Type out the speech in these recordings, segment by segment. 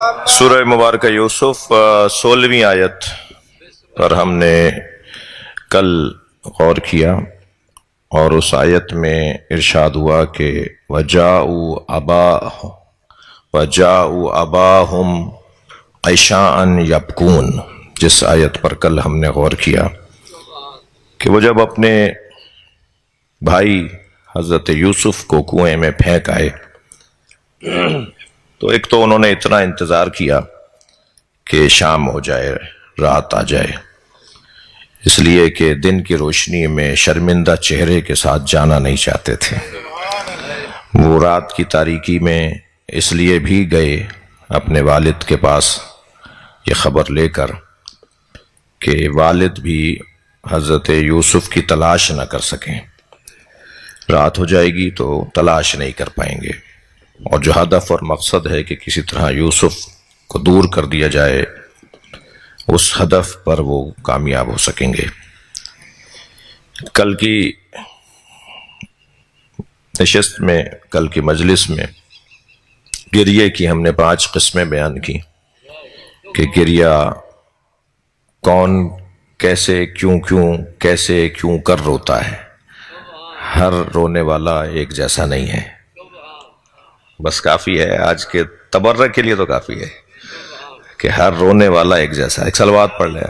سورہ مبارکہ یوسف 16ویں آیت پر ہم نے کل غور کیا، اور اس آیت میں ارشاد ہوا کہ وَجَاءُوا أَبَاهُمْ عِشَاءً يَبْكُونَ، جس آیت پر کل ہم نے غور کیا کہ وہ جب اپنے بھائی حضرت یوسف کو کنویں میں پھینک آئے تو ایک تو انہوں نے اتنا انتظار کیا کہ شام ہو جائے، رات آ جائے، اس لیے کہ دن کی روشنی میں شرمندہ چہرے کے ساتھ جانا نہیں چاہتے تھے۔ وہ رات کی تاریکی میں اس لیے بھی گئے اپنے والد کے پاس یہ خبر لے کر کہ والد بھی حضرت یوسف کی تلاش نہ کر سکیں، رات ہو جائے گی تو تلاش نہیں کر پائیں گے، اور جو ہدف اور مقصد ہے کہ کسی طرح یوسف کو دور کر دیا جائے، اس ہدف پر وہ کامیاب ہو سکیں گے۔ کل کی نشست میں، کل کی مجلس میں گریے کی ہم نے 5 قسمیں بیان کی کہ گریہ کون کیسے کیوں کر روتا ہے۔ ہر رونے والا ایک جیسا نہیں ہے، بس کافی ہے آج کے تبرک کے لیے، تو کافی ہے کہ ہر رونے والا ایک جیسا ہے۔ ایک صلوات پڑھ لیں۔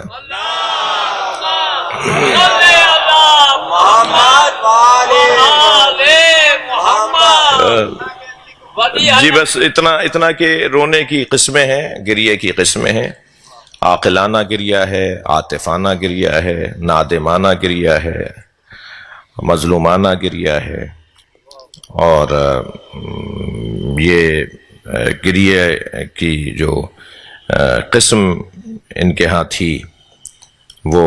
جی بس اتنا کہ رونے کی قسمیں ہیں، گریے کی قسمیں ہیں۔ عاقلانہ گریہ ہے، عاطفانہ گریہ ہے، نادمانہ گریہ ہے، مظلومانہ گریہ ہے، اور یہ گریہ کی جو قسم ان کے ہاں تھی، وہ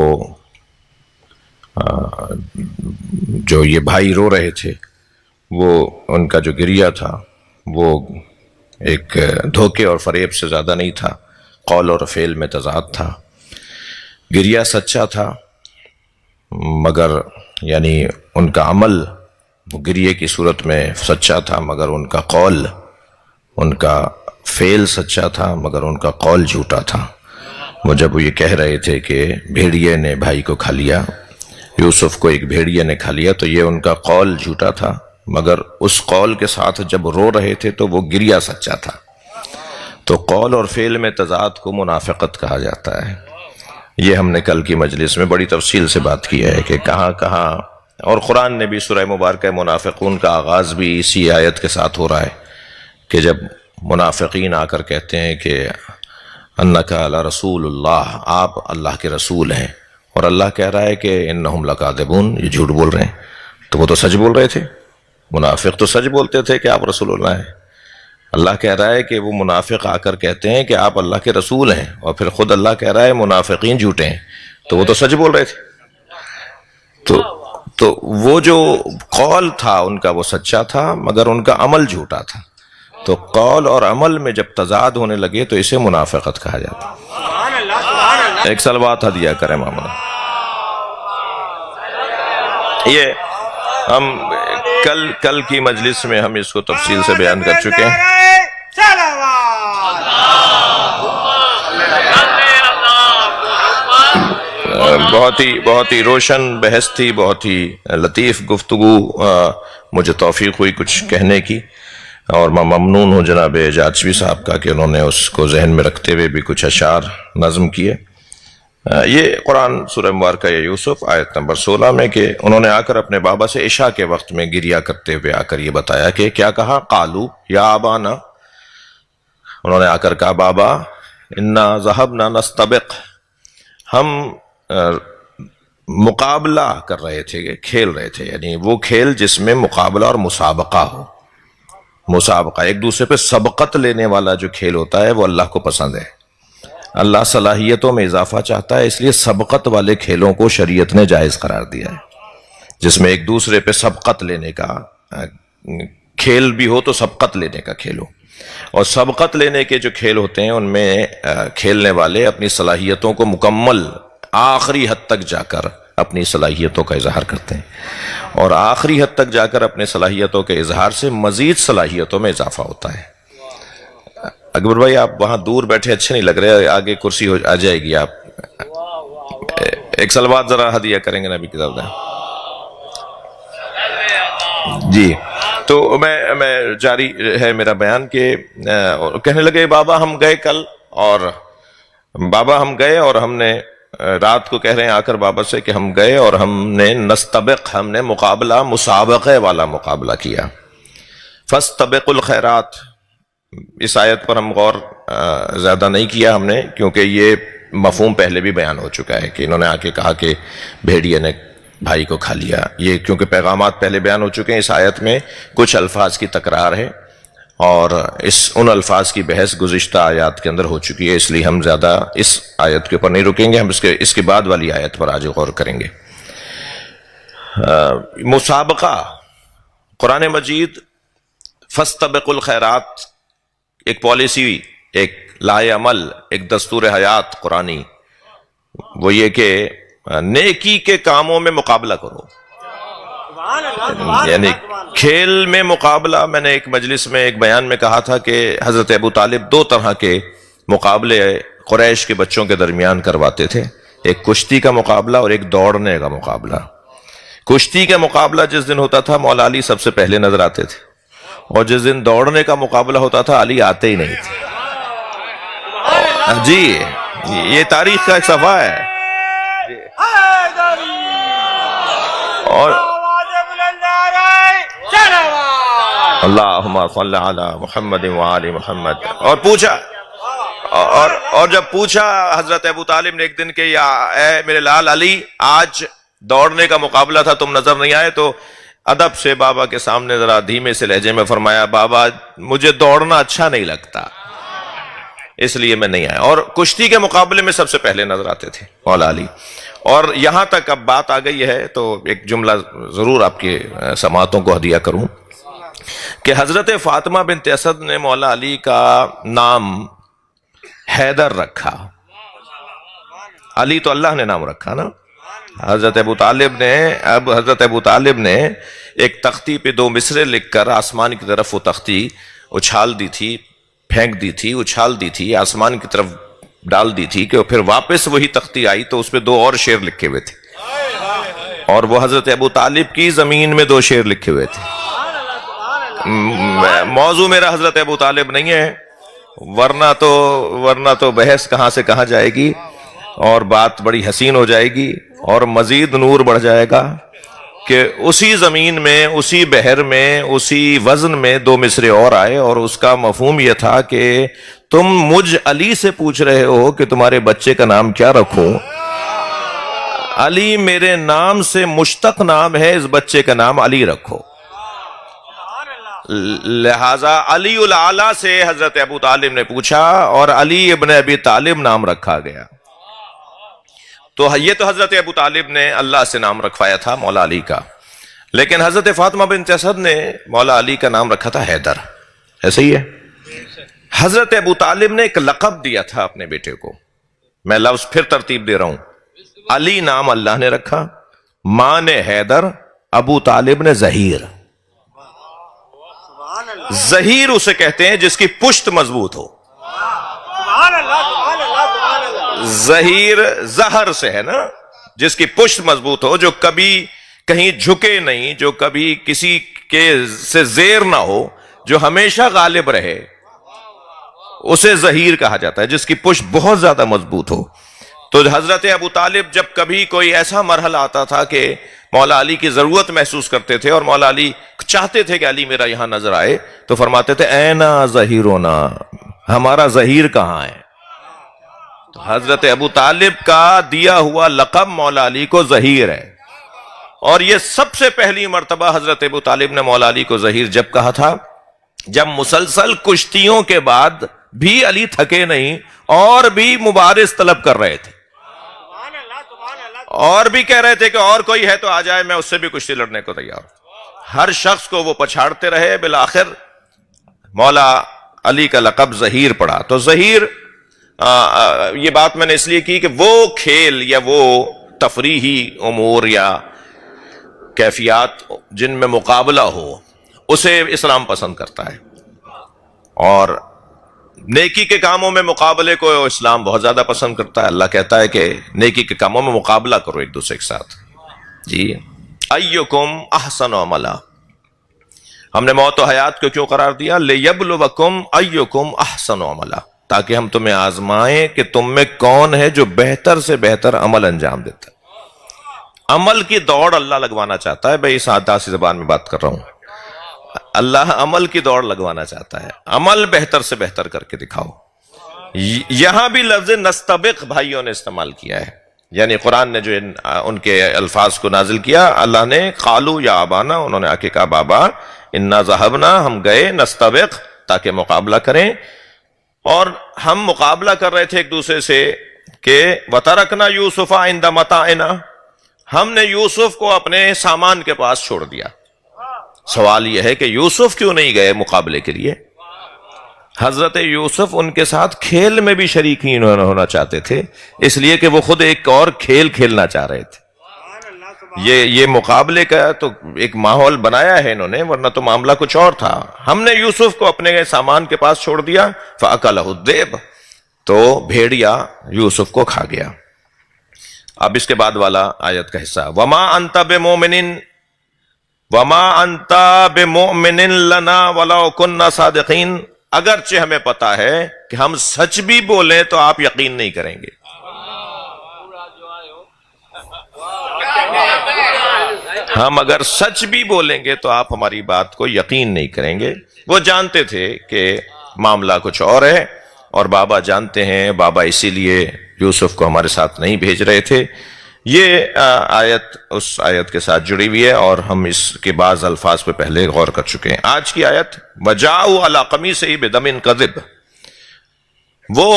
جو یہ بھائی رو رہے تھے، وہ ان کا جو گریہ تھا وہ ایک دھوکے اور فریب سے زیادہ نہیں تھا، قول اور فعل میں تضاد تھا۔ گریہ سچا تھا، مگر یعنی ان کا عمل وہ گریے کی صورت میں سچا تھا، مگر ان کا قول، ان کا فعل سچا تھا، مگر ان کا قول جھوٹا تھا۔ وہ جب یہ کہہ رہے تھے کہ بھیڑیے نے بھائی کو کھا لیا، یوسف کو ایک بھیڑیے نے کھا لیا، تو یہ ان کا قول جھوٹا تھا، مگر اس قول کے ساتھ جب رو رہے تھے تو وہ گریہ سچا تھا۔ تو قول اور فعل میں تضاد کو منافقت کہا جاتا ہے۔ یہ ہم نے کل کی مجلس میں بڑی تفصیل سے بات کی ہے کہ کہاں کہاں، اور قرآن نے بھی سورہ مبارکہ منافقون کا آغاز بھی اسی آیت کے ساتھ ہو رہا ہے کہ جب منافقین آ کر کہتے ہیں کہ انکا لرسول اللہ، آپ اللہ کے رسول ہیں، اور اللہ کہہ رہا ہے کہ انہم لکاذبون، یہ جھوٹ بول رہے ہیں، تو وہ تو سچ بول رہے تھے۔ منافق تو سچ بولتے تھے کہ آپ رسول اللہ ہیں۔ اللہ کہہ رہا ہے کہ وہ منافق آ کر کہتے ہیں کہ آپ اللہ کے رسول ہیں، اور پھر خود اللہ کہہ رہا ہے منافقین جھوٹے ہیں، تو وہ تو سچ بول رہے تھے۔ تو وہ جو قول تھا ان کا وہ سچا تھا، مگر ان کا عمل جھوٹا تھا۔ تو قول اور عمل میں جب تضاد ہونے لگے تو اسے منافقت کہا جاتا۔ ایک صلوات ہدیہ کریں محمد۔ یہ ہم کل کی مجلس میں ہم اس کو تفصیل سے بیان کر چکے ہیں۔ بہت ہی روشن بحث تھی، بہت ہی لطیف گفتگو، مجھے توفیق ہوئی کچھ کہنے کی، اور میں ممنون ہوں جناب جاچوی صاحب کا کہ انہوں نے اس کو ذہن میں رکھتے ہوئے بھی کچھ اشعار نظم کیے۔ یہ قرآن سورہ مبارکہ یوسف آیت نمبر 16 میں کہ انہوں نے آ کر اپنے بابا سے عشاء کے وقت میں گریہ کرتے ہوئے آ کر یہ بتایا کہ کیا کہا، قالو یا ابانا، انہوں نے آ کر کہا بابا انا ذهبنا نستبق، ہم مقابلہ کر رہے تھے، کھیل رہے تھے، یعنی وہ کھیل جس میں مقابلہ اور مسابقہ ہو، مسابقہ ایک دوسرے پہ سبقت لینے والا جو کھیل ہوتا ہے وہ اللہ کو پسند ہے۔ اللہ صلاحیتوں میں اضافہ چاہتا ہے، اس لیے سبقت والے کھیلوں کو شریعت نے جائز قرار دیا ہے، جس میں ایک دوسرے پہ سبقت لینے کا کھیل بھی ہو، تو سبقت لینے کا کھیل ہو۔ اور سبقت لینے کے جو کھیل ہوتے ہیں ان میں کھیلنے والے اپنی صلاحیتوں کو مکمل آخری حد تک جا کر اپنی صلاحیتوں کا اظہار کرتے ہیں، اور آخری حد تک جا کر اپنے صلاحیتوں کے اظہار سے مزید صلاحیتوں میں اضافہ ہوتا ہے۔ اکبر بھائی آپ وہاں دور بیٹھے اچھے نہیں لگ رہے، آگے کرسی آ جائے گی، آپ ایک سلوات ذرا ہدیہ کریں گے نبی کی طرف دیں. جی تو میں جاری ہے میرا بیان کہ کہنے لگے بابا ہم گئے کل، اور بابا ہم گئے اور ہم نے رات کو کہہ رہے ہیں آ کر بابا سے کہ ہم گئے اور ہم نے نستبق، ہم نے مقابلہ مسابقے والا مقابلہ کیا. فاستبقوا الخیرات، اس آیت پر ہم غور زیادہ نہیں کیا ہم نے، کیونکہ یہ مفہوم پہلے بھی بیان ہو چکا ہے کہ انہوں نے آ کے کہا کہ بھیڑیے نے بھائی کو کھا لیا. یہ کیونکہ پیغامات پہلے بیان ہو چکے ہیں، اس آیت میں کچھ الفاظ کی تکرار ہے اور ان الفاظ کی بحث گزشتہ آیات کے اندر ہو چکی ہے، اس لیے ہم زیادہ اس آیت کے اوپر نہیں رکیں گے، ہم اس کے بعد والی آیت پر آج غور کریں گے. مسابقہ، قرآن مجید فاستبقوا الخیرات ایک پالیسی، ایک لائے عمل، ایک دستور حیات قرآنی، وہ یہ کہ نیکی کے کاموں میں مقابلہ کرو. یعنی کھیل میں مقابلہ، میں نے ایک مجلس میں ایک بیان میں کہا تھا کہ حضرت ابو طالب دو طرح کے مقابلے قریش کے بچوں کے درمیان کرواتے تھے، ایک کشتی کا مقابلہ اور ایک دوڑنے کا مقابلہ. کشتی کا مقابلہ جس دن ہوتا تھا مولا علی سب سے پہلے نظر آتے تھے، اور جس دن دوڑنے کا مقابلہ ہوتا تھا علی آتے ہی نہیں تھے. جی یہ تاریخ کا ایک صفحہ ہے. اور اللہم صلی علی محمد وآل محمد، اور پوچھا اور جب پوچھا حضرت ابو طالب نے ایک دن کہ یا اے میرے لال علی، آج دوڑنے کا مقابلہ تھا تم نظر نہیں آئے، تو ادب سے بابا کے سامنے ذرا دھیمے سے لہجے میں فرمایا بابا مجھے دوڑنا اچھا نہیں لگتا اس لیے میں نہیں آیا. اور کشتی کے مقابلے میں سب سے پہلے نظر آتے تھے مولا علی. اور یہاں تک اب بات آ گئی ہے تو ایک جملہ ضرور آپ کے سماعتوں کو ہدیہ کروں کہ حضرت فاطمہ بنت اسد نے مولا علی کا نام حیدر رکھا. علی تو اللہ نے نام رکھا نا. حضرت ابو طالب نے ایک تختی پہ دو مصرے لکھ کر آسمان کی طرف وہ تختی اچھال دی تھی، پھینک دی تھی، اچھال دی تھی، آسمان کی طرف ڈال دی تھی، کہ پھر واپس وہی تختی آئی تو اس پہ دو اور شعر لکھے ہوئے تھے، اور وہ حضرت ابو طالب کی زمین میں دو شعر لکھے ہوئے تھے. موضوع میرا حضرت ابو طالب نہیں ہے، ورنہ تو بحث کہاں سے کہاں جائے گی اور بات بڑی حسین ہو جائے گی اور مزید نور بڑھ جائے گا کہ اسی زمین میں، اسی بحر میں، اسی وزن میں دو مصرے اور آئے، اور اس کا مفہوم یہ تھا کہ تم مجھ علی سے پوچھ رہے ہو کہ تمہارے بچے کا نام کیا رکھوں. علی میرے نام سے مشتق نام ہے، اس بچے کا نام علی رکھو. لہذا علی الاعلیٰ سے حضرت ابو طالب نے پوچھا اور علی ابن ابی طالب نام رکھا گیا. تو یہ تو حضرت ابو طالب نے اللہ سے نام رکھوایا تھا مولا علی کا، لیکن حضرت فاطمہ بنت اسد نے مولا علی کا نام رکھا تھا حیدر. ایسا ہی ہے. حضرت ابو طالب نے ایک لقب دیا تھا اپنے بیٹے کو، میں لفظ پھر ترتیب دے رہا ہوں. علی نام اللہ نے رکھا، ماں نے حیدر، ابو طالب نے ظہیر. ظہیر اسے کہتے ہیں جس کی پشت مضبوط ہو. ظہیر زہر سے ہے نا، جس کی پشت مضبوط ہو، جو کبھی کہیں جھکے نہیں، جو کبھی کسی کے سے زیر نہ ہو، جو ہمیشہ غالب رہے، اسے ظہیر کہا جاتا ہے، جس کی پشت بہت زیادہ مضبوط ہو. تو حضرت ابو طالب جب کبھی کوئی ایسا مرحلہ آتا تھا کہ مولا علی کی ضرورت محسوس کرتے تھے اور مولا علی چاہتے تھے کہ علی میرا یہاں نظر آئے، تو فرماتے تھے اینا ظہیرونا، ہمارا ظہیر کہاں ہے. تو حضرت ابو طالب کا دیا ہوا لقب مولا علی کو ظہیر ہے. اور یہ سب سے پہلی مرتبہ حضرت ابو طالب نے مولا علی کو ظہیر جب کہا تھا، جب مسلسل کشتیوں کے بعد بھی علی تھکے نہیں اور بھی مبارز طلب کر رہے تھے، اور بھی کہہ رہے تھے کہ اور کوئی ہے تو آ جائے، میں اس سے بھی کشتی لڑنے کو تیار ہوں. ہر شخص کو وہ پچھاڑتے رہے، بالآخر مولا علی کا لقب ظہیر پڑا. تو ظہیر، یہ بات میں نے اس لیے کی کہ وہ کھیل یا وہ تفریحی امور یا کیفیات جن میں مقابلہ ہو، اسے اسلام پسند کرتا ہے. اور نیکی کے کاموں میں مقابلے کو اسلام بہت زیادہ پسند کرتا ہے. اللہ کہتا ہے کہ نیکی کے کاموں میں مقابلہ کرو ایک دوسرے کے ساتھ. جی ایکم احسن عملا. ہم نے موت و حیات کو کیوں قرار دیا؟ لیبلوکم ایکم احسن عملا، تاکہ ہم تمہیں آزمائیں کہ تم میں کون ہے جو بہتر سے بہتر عمل انجام دیتا ہے. عمل کی دوڑ اللہ لگوانا چاہتا ہے. بھائی سادہ سی زبان میں بات کر رہا ہوں. اللہ عمل کی دوڑ لگوانا چاہتا ہے. عمل بہتر سے بہتر کر کے دکھاؤ. یہاں بھی لفظ نستبق بھائیوں نے استعمال کیا ہے، یعنی قرآن نے جو ان کے الفاظ کو نازل کیا، اللہ نے قالو یا ابانا، انہوں نے آ کے کہا بابا انا ذہبنا، ہم گئے، نستبق تاکہ مقابلہ کریں. اور ہم مقابلہ کر رہے تھے ایک دوسرے سے کہ وترکنا یوسف عند متاعنا، ہم نے یوسف کو اپنے سامان کے پاس چھوڑ دیا. سوال یہ ہے کہ یوسف کیوں نہیں گئے مقابلے کے لیے؟ حضرت یوسف ان کے ساتھ کھیل میں بھی شریک ہی ہونا چاہتے تھے، اس لیے کہ وہ خود ایک اور کھیل کھیلنا چاہ رہے تھے. یہ مقابلے کا تو ایک ماحول بنایا ہے انہوں نے، ورنہ تو معاملہ کچھ اور تھا. ہم نے یوسف کو اپنے سامان کے پاس چھوڑ دیا، فَأَكَلَهُ الذِّئْبُ، تو بھیڑیا یوسف کو کھا گیا. اب اس کے بعد والا آیت کا حصہ، وَمَا أَنْتَ بِمُؤْمِنٍ وَمَا أَنْتَ بِمُؤْمِنٍ لَنَا وَلَوْ كُنَّا صَادِقِينَ، اگرچہ ہمیں پتا ہے کہ ہم سچ بھی بولیں تو آپ یقین نہیں کریں گے. ہم اگر سچ بھی بولیں گے تو آپ ہماری بات کو یقین نہیں کریں گے. وہ جانتے تھے کہ معاملہ کچھ اور ہے، اور بابا جانتے ہیں، بابا اسی لیے یوسف کو ہمارے ساتھ نہیں بھیج رہے تھے. یہ آیت اس آیت کے ساتھ جڑی ہوئی ہے، اور ہم اس کے بعض الفاظ پہ پہلے غور کر چکے ہیں. آج کی آیت وَجَاءُوا عَلَىٰ قَمِيصِهِ بِدَمٍ كَذِبٍ، وہ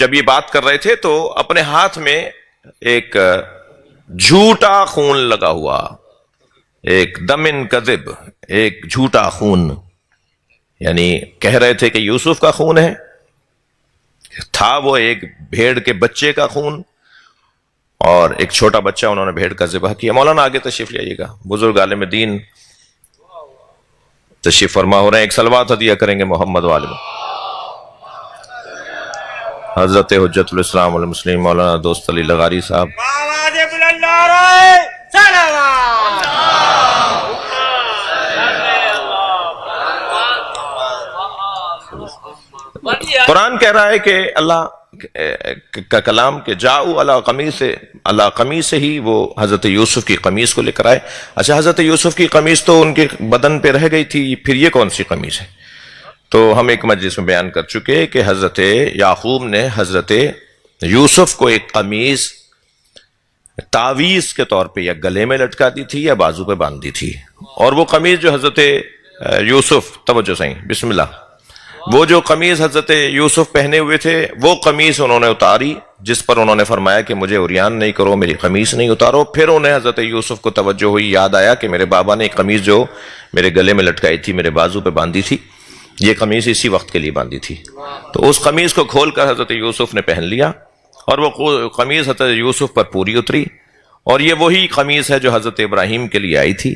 جب یہ بات کر رہے تھے تو اپنے ہاتھ میں ایک جھوٹا خون لگا ہوا، ایک دمن کذب، ایک جھوٹا خون، یعنی کہہ رہے تھے کہ یوسف کا خون ہے، تھا وہ ایک بھیڑ کے بچے کا خون، اور ایک چھوٹا بچہ انہوں نے بھیڑ کا ذبح کیا. مولانا آگے تشریف لے آئیے گا، بزرگ عالم دین تشریف فرما ہو رہے ہیں. ایک صلوات ہدیہ کریں گے محمد والے حضرت حجت الاسلام والمسلمین مولانا دوست علی لغاری صاحب. قرآن کہہ رہا ہے کہ اللہ کا کلام کہ جاؤ علی قمیص ہی، وہ حضرت یوسف کی قمیص کو لے کر آئے. اچھا، حضرت یوسف کی قمیص تو ان کے بدن پہ رہ گئی تھی، پھر یہ کون سی قمیص ہے؟ تو ہم ایک مجلس میں بیان کر چکے کہ حضرت یعقوب نے حضرت یوسف کو ایک قمیص تعویذ کے طور پہ یا گلے میں لٹکا دی تھی یا بازو پہ باندھ دی تھی. اور وہ قمیص جو حضرت یوسف، توجہ صحیح، بسم اللہ، وہ جو قمیص حضرت یوسف پہنے ہوئے تھے وہ قمیص انہوں نے اتاری، جس پر انہوں نے فرمایا کہ مجھے عریان نہیں کرو، میری قمیص نہیں اتارو. پھر انہیں حضرت یوسف کو توجہ ہوئی، یاد آیا کہ میرے بابا نے ایک قمیص جو میرے گلے میں لٹکائی تھی، میرے بازو پہ باندھی تھی، یہ قمیص اسی وقت کے لیے باندھی تھی. تو اس قمیص کو کھول کر حضرت یوسف نے پہن لیا، اور وہ قمیص حضرت یوسف پر پوری اتری. اور یہ وہی قمیص ہے جو حضرت ابراہیم کے لیے آئی تھی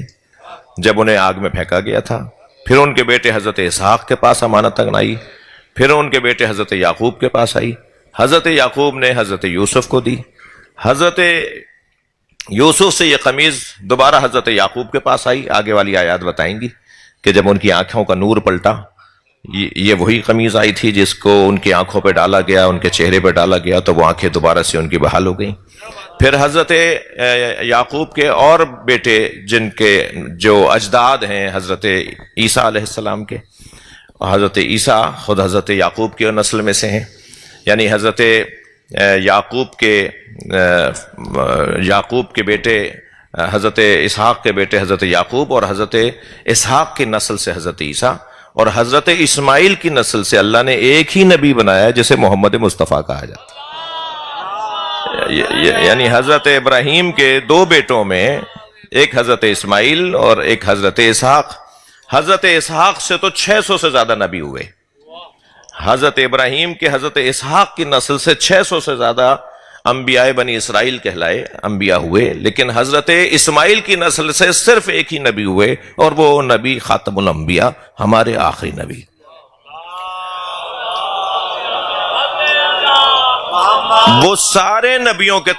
جب انہیں آگ میں پھینکا گیا تھا. پھر ان کے بیٹے حضرت اسحاق کے پاس امانت آئی، پھر ان کے بیٹے حضرت یعقوب کے پاس آئی. حضرت یعقوب نے حضرت یوسف کو دی. حضرت یوسف سے یہ قمیض دوبارہ حضرت یعقوب کے پاس آئی. آگے والی آیات بتائیں گی کہ جب ان کی آنکھوں کا نور پلٹا، یہ وہی قمیض آئی تھی جس کو ان کی آنکھوں پہ ڈالا گیا، ان کے چہرے پہ ڈالا گیا تو وہ آنکھیں دوبارہ سے ان کی بحال ہو گئیں. پھر حضرت یعقوب کے اور بیٹے جن کے جو اجداد ہیں حضرت عیسیٰ علیہ السلام کے، حضرت عیسیٰ خود حضرت یعقوب کی نسل میں سے ہیں، یعنی حضرت یعقوب کے بیٹے حضرت اسحاق کے بیٹے حضرت یعقوب، اور حضرت اسحاق کی نسل سے حضرت عیسیٰ، اور حضرت اسماعیل کی نسل سے اللہ نے ایک ہی نبی بنایا جسے محمد مصطفیٰ کہا جاتا ہے. یعنی حضرت ابراہیم کے دو بیٹوں میں ایک حضرت اسماعیل اور ایک حضرت اسحاق. حضرت اسحاق سے تو 600 سے زیادہ نبی ہوئے. حضرت ابراہیم کے حضرت اسحاق کی نسل سے 600 سے زیادہ انبیاء بنی اسرائیل کہلائے انبیاء ہوئے، لیکن حضرت اسماعیل کی نسل سے صرف ایک ہی نبی ہوئے، اور وہ نبی خاتم الانبیاء، ہمارے آخری نبی. وہ سارے نبیوں کے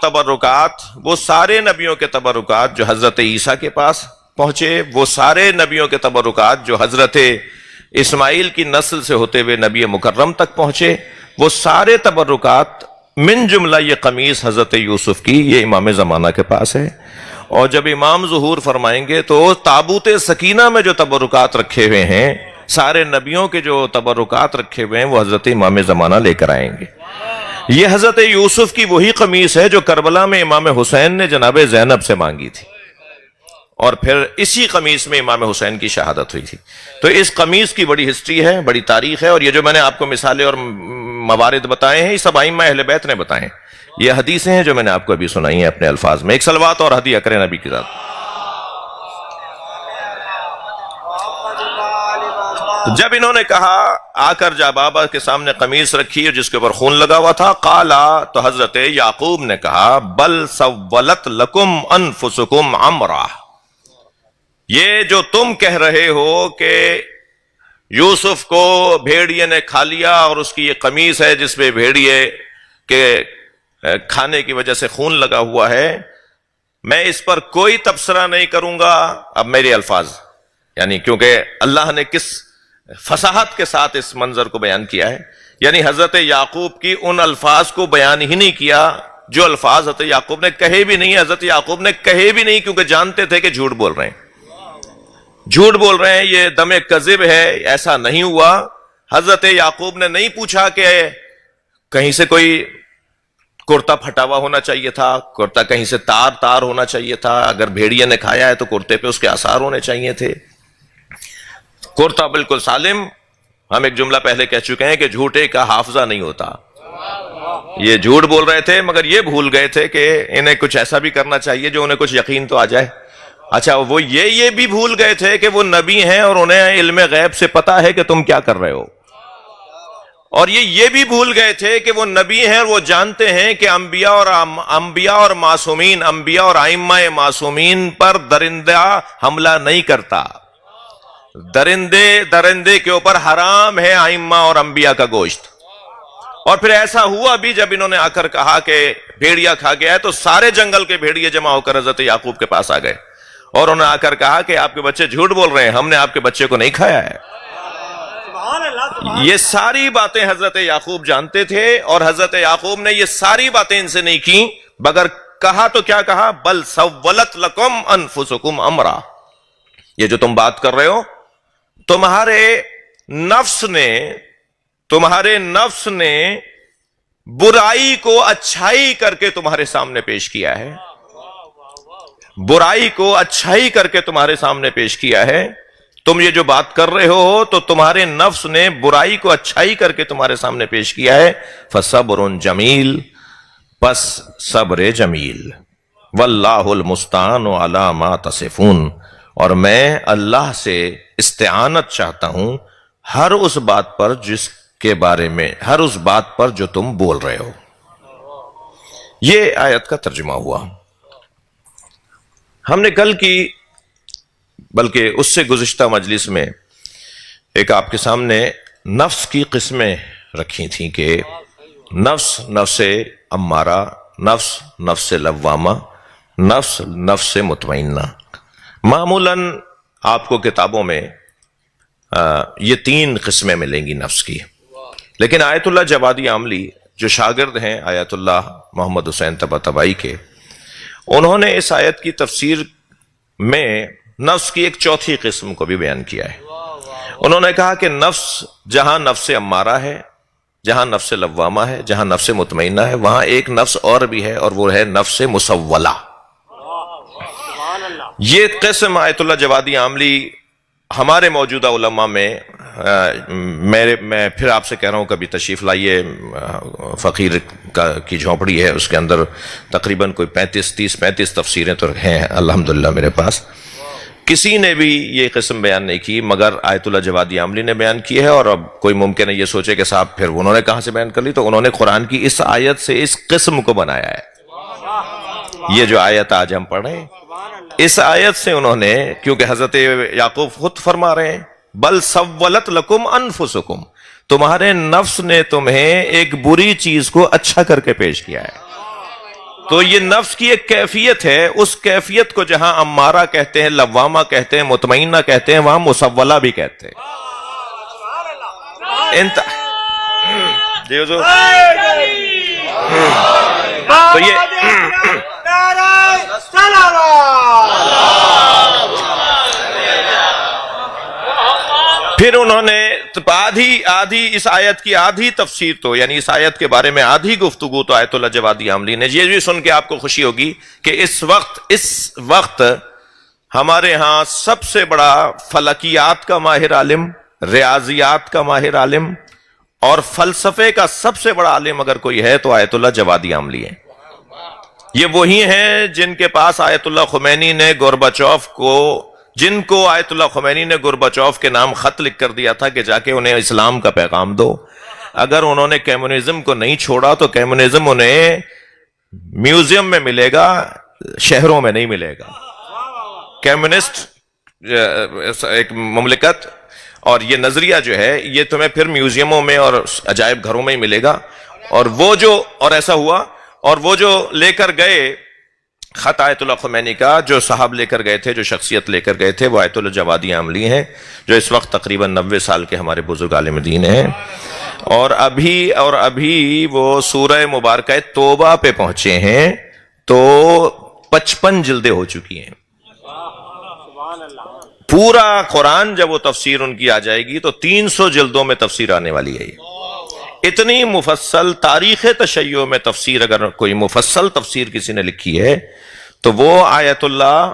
تبرکات جو حضرت عیسیٰ کے پاس پہنچے، وہ سارے نبیوں کے تبرکات جو حضرت اسماعیل کی نسل سے ہوتے ہوئے نبی مکرم تک پہنچے، وہ سارے تبرکات من جملہ یہ قمیص حضرت یوسف کی، یہ امام زمانہ کے پاس ہے۔ اور جب امام ظہور فرمائیں گے تو تابوت سکینہ میں جو تبرکات رکھے ہوئے ہیں، سارے نبیوں کے جو تبرکات رکھے ہوئے ہیں، وہ حضرت امام زمانہ لے کر آئیں گے۔ یہ حضرت یوسف کی وہی قمیص ہے جو کربلا میں امام حسین نے جناب زینب سے مانگی تھی، اور پھر اسی قمیص میں امام حسین کی شہادت ہوئی تھی۔ تو اس قمیص کی بڑی ہسٹری ہے، بڑی تاریخ ہے، اور یہ جو میں نے آپ کو مثالیں اور موارد بتائے ہیں، یہ سب ائمہ اہل بیت نے بتائے ہیں۔ یہ حدیثیں ہیں جو میں نے آپ کو ابھی سنائی ہیں اپنے الفاظ میں۔ ایک صلوات اور ہدیہ کریں نبی کی ذات۔ جب انہوں نے کہا، آ کر جا بابا کے سامنے قمیص رکھی جس کے اوپر خون لگا ہوا تھا، قالا، تو حضرت یعقوب نے کہا، بل سولت لکم انفسکم امرا، یہ جو تم کہہ رہے ہو کہ یوسف کو بھیڑیے نے کھا لیا اور اس کی یہ قمیص ہے جس پہ بھیڑیے کے کھانے کی وجہ سے خون لگا ہوا ہے، میں اس پر کوئی تبصرہ نہیں کروں گا۔ اب میرے الفاظ، یعنی کیونکہ اللہ نے کس فصاحت کے ساتھ اس منظر کو بیان کیا ہے، یعنی حضرت یعقوب کی ان الفاظ کو بیان ہی نہیں کیا جو الفاظ حضرت یعقوب نے کہے بھی نہیں، حضرت یعقوب نے کہے بھی نہیں، کیونکہ جانتے تھے کہ جھوٹ بول رہے ہیں، یہ دم کذب ہے، ایسا نہیں ہوا۔ حضرت یعقوب نے نہیں پوچھا کہ کہیں سے کوئی کرتا پھٹا ہوا ہونا چاہیے تھا، کرتا کہیں سے تار ہونا چاہیے تھا، اگر بھیڑیے نے کھایا ہے تو کرتے پہ اس کے آثار ہونے چاہیے تھے، کرتا بالکل سالم۔ ہم ایک جملہ پہلے کہہ چکے ہیں کہ جھوٹے کا حافظہ نہیں ہوتا، یہ جھوٹ بول رہے تھے مگر یہ بھول گئے تھے کہ انہیں کچھ ایسا بھی کرنا چاہیے جو انہیں کچھ یقین تو آ جائے۔ اچھا، وہ یہ بھی بھول گئے تھے کہ وہ نبی ہیں اور انہیں علم غیب سے پتا ہے کہ تم کیا کر رہے ہو، اور یہ بھی بھول گئے تھے کہ وہ نبی ہیں اور وہ جانتے ہیں کہ انبیاء اور معصومین، انبیاء اور ائمہ معصومین پر درندہ حملہ نہیں کرتا، درندے کے اوپر حرام ہے ائمہ اور انبیاء کا گوشت۔ اور پھر ایسا ہوا بھی، جب انہوں نے آ کر کہا کہ بھیڑیا کھا گیا ہے، تو سارے جنگل کے بھیڑیے جمع ہو کر حضرت یعقوب کے پاس آ گئے، اور انہوں نے آ کر کہا کہ آپ کے بچے جھوٹ بول رہے ہیں، ہم نے آپ کے بچے کو نہیں کھایا ہے۔ یہ ساری باتیں حضرت یعقوب جانتے تھے، اور حضرت یعقوب نے یہ ساری باتیں ان سے نہیں کی، مگر کہا تو کیا کہا، بل سولت لکم انفسکم امرا، یہ جو تم بات کر رہے ہو، تمہارے نفس نے برائی کو اچھائی کر کے تمہارے سامنے پیش کیا ہے، برائی کو اچھائی کر کے تمہارے سامنے پیش کیا ہے۔ تم یہ جو بات کر رہے ہو تو تمہارے نفس نے برائی کو اچھائی کر کے تمہارے سامنے پیش کیا ہے۔ فصبر جمیل، پس صبر جمیل، واللہ المستعان علی ما تصفون، اور میں اللہ سے استعانت چاہتا ہوں ہر اس بات پر جس کے بارے میں، ہر اس بات پر جو تم بول رہے ہو۔ یہ آیت کا ترجمہ ہوا۔ ہم نے کل کی، بلکہ اس سے گزشتہ مجلس میں ایک آپ کے سامنے نفس کی قسمیں رکھی تھیں کہ نفس امارہ، نفس لوامہ، نفس مطمئنہ۔ معمولاً آپ کو کتابوں میں یہ 3 قسمیں ملیں گی نفس کی، لیکن آیت اللہ جوادی عاملی جو شاگرد ہیں آیت اللہ محمد حسین طباطبائی کے، انہوں نے اس آیت کی تفسیر میں نفس کی ایک چوتھی قسم کو بھی بیان کیا ہے۔ انہوں نے کہا کہ نفس جہاں نفس امارہ ہے، جہاں نفس لوامہ ہے، جہاں نفس مطمئنہ ہے، وہاں ایک نفس اور بھی ہے، اور وہ ہے نفس مسولہ۔ یہ قسم آیت اللہ جوادی عاملی ہمارے موجودہ علماء میں، میں پھر آپ سے کہہ رہا ہوں کبھی تشریف لائیے، فقیر کی جھونپڑی ہے، اس کے اندر تقریباً کوئی 35 تفسیریں تو ہیں الحمدللہ میرے پاس، کسی نے بھی یہ قسم بیان نہیں کی مگر آیت اللہ جوادی عاملی نے بیان کی ہے۔ اور اب کوئی ممکن ہے یہ سوچے کہ صاحب پھر انہوں نے کہاں سے بیان کر لی، تو انہوں نے قرآن کی اس آیت سے اس قسم کو بنایا ہے۔ یہ جو آیت آج ہم پڑھ رہے ہیں، اس آیت سے انہوں نے، کیونکہ حضرت یعقوب خود فرما رہے ہیں بل سولت لکم انفسکم، تمہارے نفس نے تمہیں ایک بری چیز کو اچھا کر کے پیش کیا ہے. تو یہ نفس کی ایک کیفیت ہے، اس کیفیت کو جہاں امارہ کہتے ہیں، لوامہ کہتے ہیں، مطمئنہ کہتے ہیں، وہاں مسولہ بھی کہتے ہیں. تو یہ پھر انہوں نے آدھی اس آیت کی آدھی تفسیر تو، یعنی اس آیت کے بارے میں آدھی گفتگو تو آیت اللہ جوادی عاملی نے. یہ بھی سن کے آپ کو خوشی ہوگی کہ اس وقت ہمارے ہاں سب سے بڑا فلکیات کا ماہر عالم، ریاضیات کا ماہر عالم اور فلسفے کا سب سے بڑا عالم اگر کوئی ہے تو آیت اللہ جوادی عاملی ہے. یہ وہی ہیں جن کے پاس آیت اللہ خمینی نے گورباچوف کو، جن کو آیت اللہ خمینی نے گورباچوف کے نام خط لکھ کر دیا تھا کہ جا کے انہیں اسلام کا پیغام دو. اگر انہوں نے کمیونزم کو نہیں چھوڑا تو کمیونزم انہیں میوزیم میں ملے گا، شہروں میں نہیں ملے گا. کمیونسٹ ایک مملکت اور یہ نظریہ جو ہے یہ تمہیں پھر میوزیموں میں اور عجائب گھروں میں ہی ملے گا. اور ایسا ہوا، اور وہ جو لے کر گئے خط آیت اللہ خمینی کا، جو صاحب لے کر گئے تھے، جو شخصیت لے کر گئے تھے، وہ آیت اللہ جوادی عاملی ہیں، جو اس وقت تقریباً 90 سال کے ہمارے بزرگ عالم دین ہیں. اور ابھی وہ سورہ مبارکہ توبہ پہ پہنچے ہیں تو 55 جلدیں ہو چکی ہیں. پورا قرآن جب وہ تفسیر ان کی آ جائے گی تو 300 جلدوں میں تفسیر آنے والی ہے. اتنی مفصل تاریخ تشیع میں تفسیر، اگر کوئی مفصل تفسیر کسی نے لکھی ہے تو وہ آیت اللہ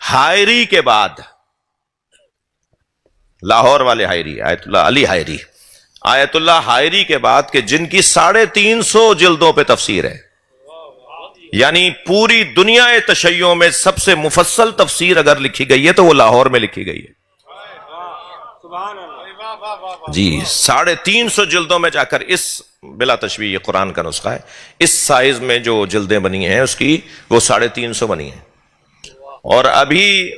حائری کے بعد، لاہور والے حائری، آیت اللہ علی حائری، آیت اللہ حائری کے بعد کہ جن کی 350 جلدوں پہ تفسیر ہے. یعنی پوری دنیا تشیع میں سب سے مفصل تفسیر اگر لکھی گئی ہے تو وہ لاہور میں لکھی گئی ہے. جی 350 جلدوں میں جا کر، اس بلا تشبیہ یہ قرآن کا نسخہ ہے، اس سائز میں جو جلدیں بنی ہیں اس کی وہ 350 بنی ہیں. اور ابھی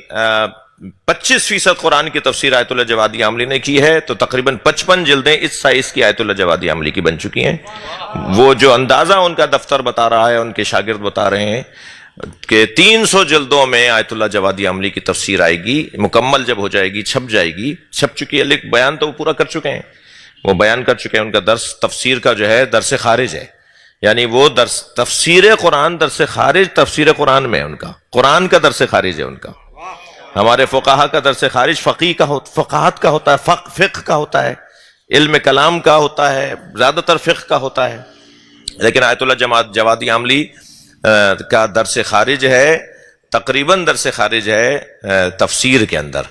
25% قرآن کی تفسیر آیت اللہ جوادی عاملی نے کی ہے، تو تقریباً 55 جلدیں اس سائز کی آیت اللہ جوادی عاملی کی بن چکی ہیں. وہ جو اندازہ ان کا دفتر بتا رہا ہے، ان کے شاگرد بتا رہے ہیں کہ 300 جلدوں میں آیت اللہ جوادی عاملی کی تفسیر آئے گی. مکمل جب ہو جائے گی، چھپ جائے گی، چھپ چکی ہے. بیان تو وہ پورا کر چکے ہیں، وہ بیان کر چکے ہیں. ان کا درس تفسیر کا جو ہے درس خارج ہے، یعنی وہ درس تفسیر قرآن، درس خارج تفسیر قرآن میں ان کا، قرآن کا درس خارج ہے ان کا. ہمارے فقہا کا درس خارج فقاہت کا ہوتا ہے، فقہ کا ہوتا ہے، علم کلام کا ہوتا ہے، زیادہ تر فقہ کا ہوتا ہے. لیکن آیت اللہ جوادی عاملی کا درس خارج ہے، تقریباً درس خارج ہے تفسیر کے اندر.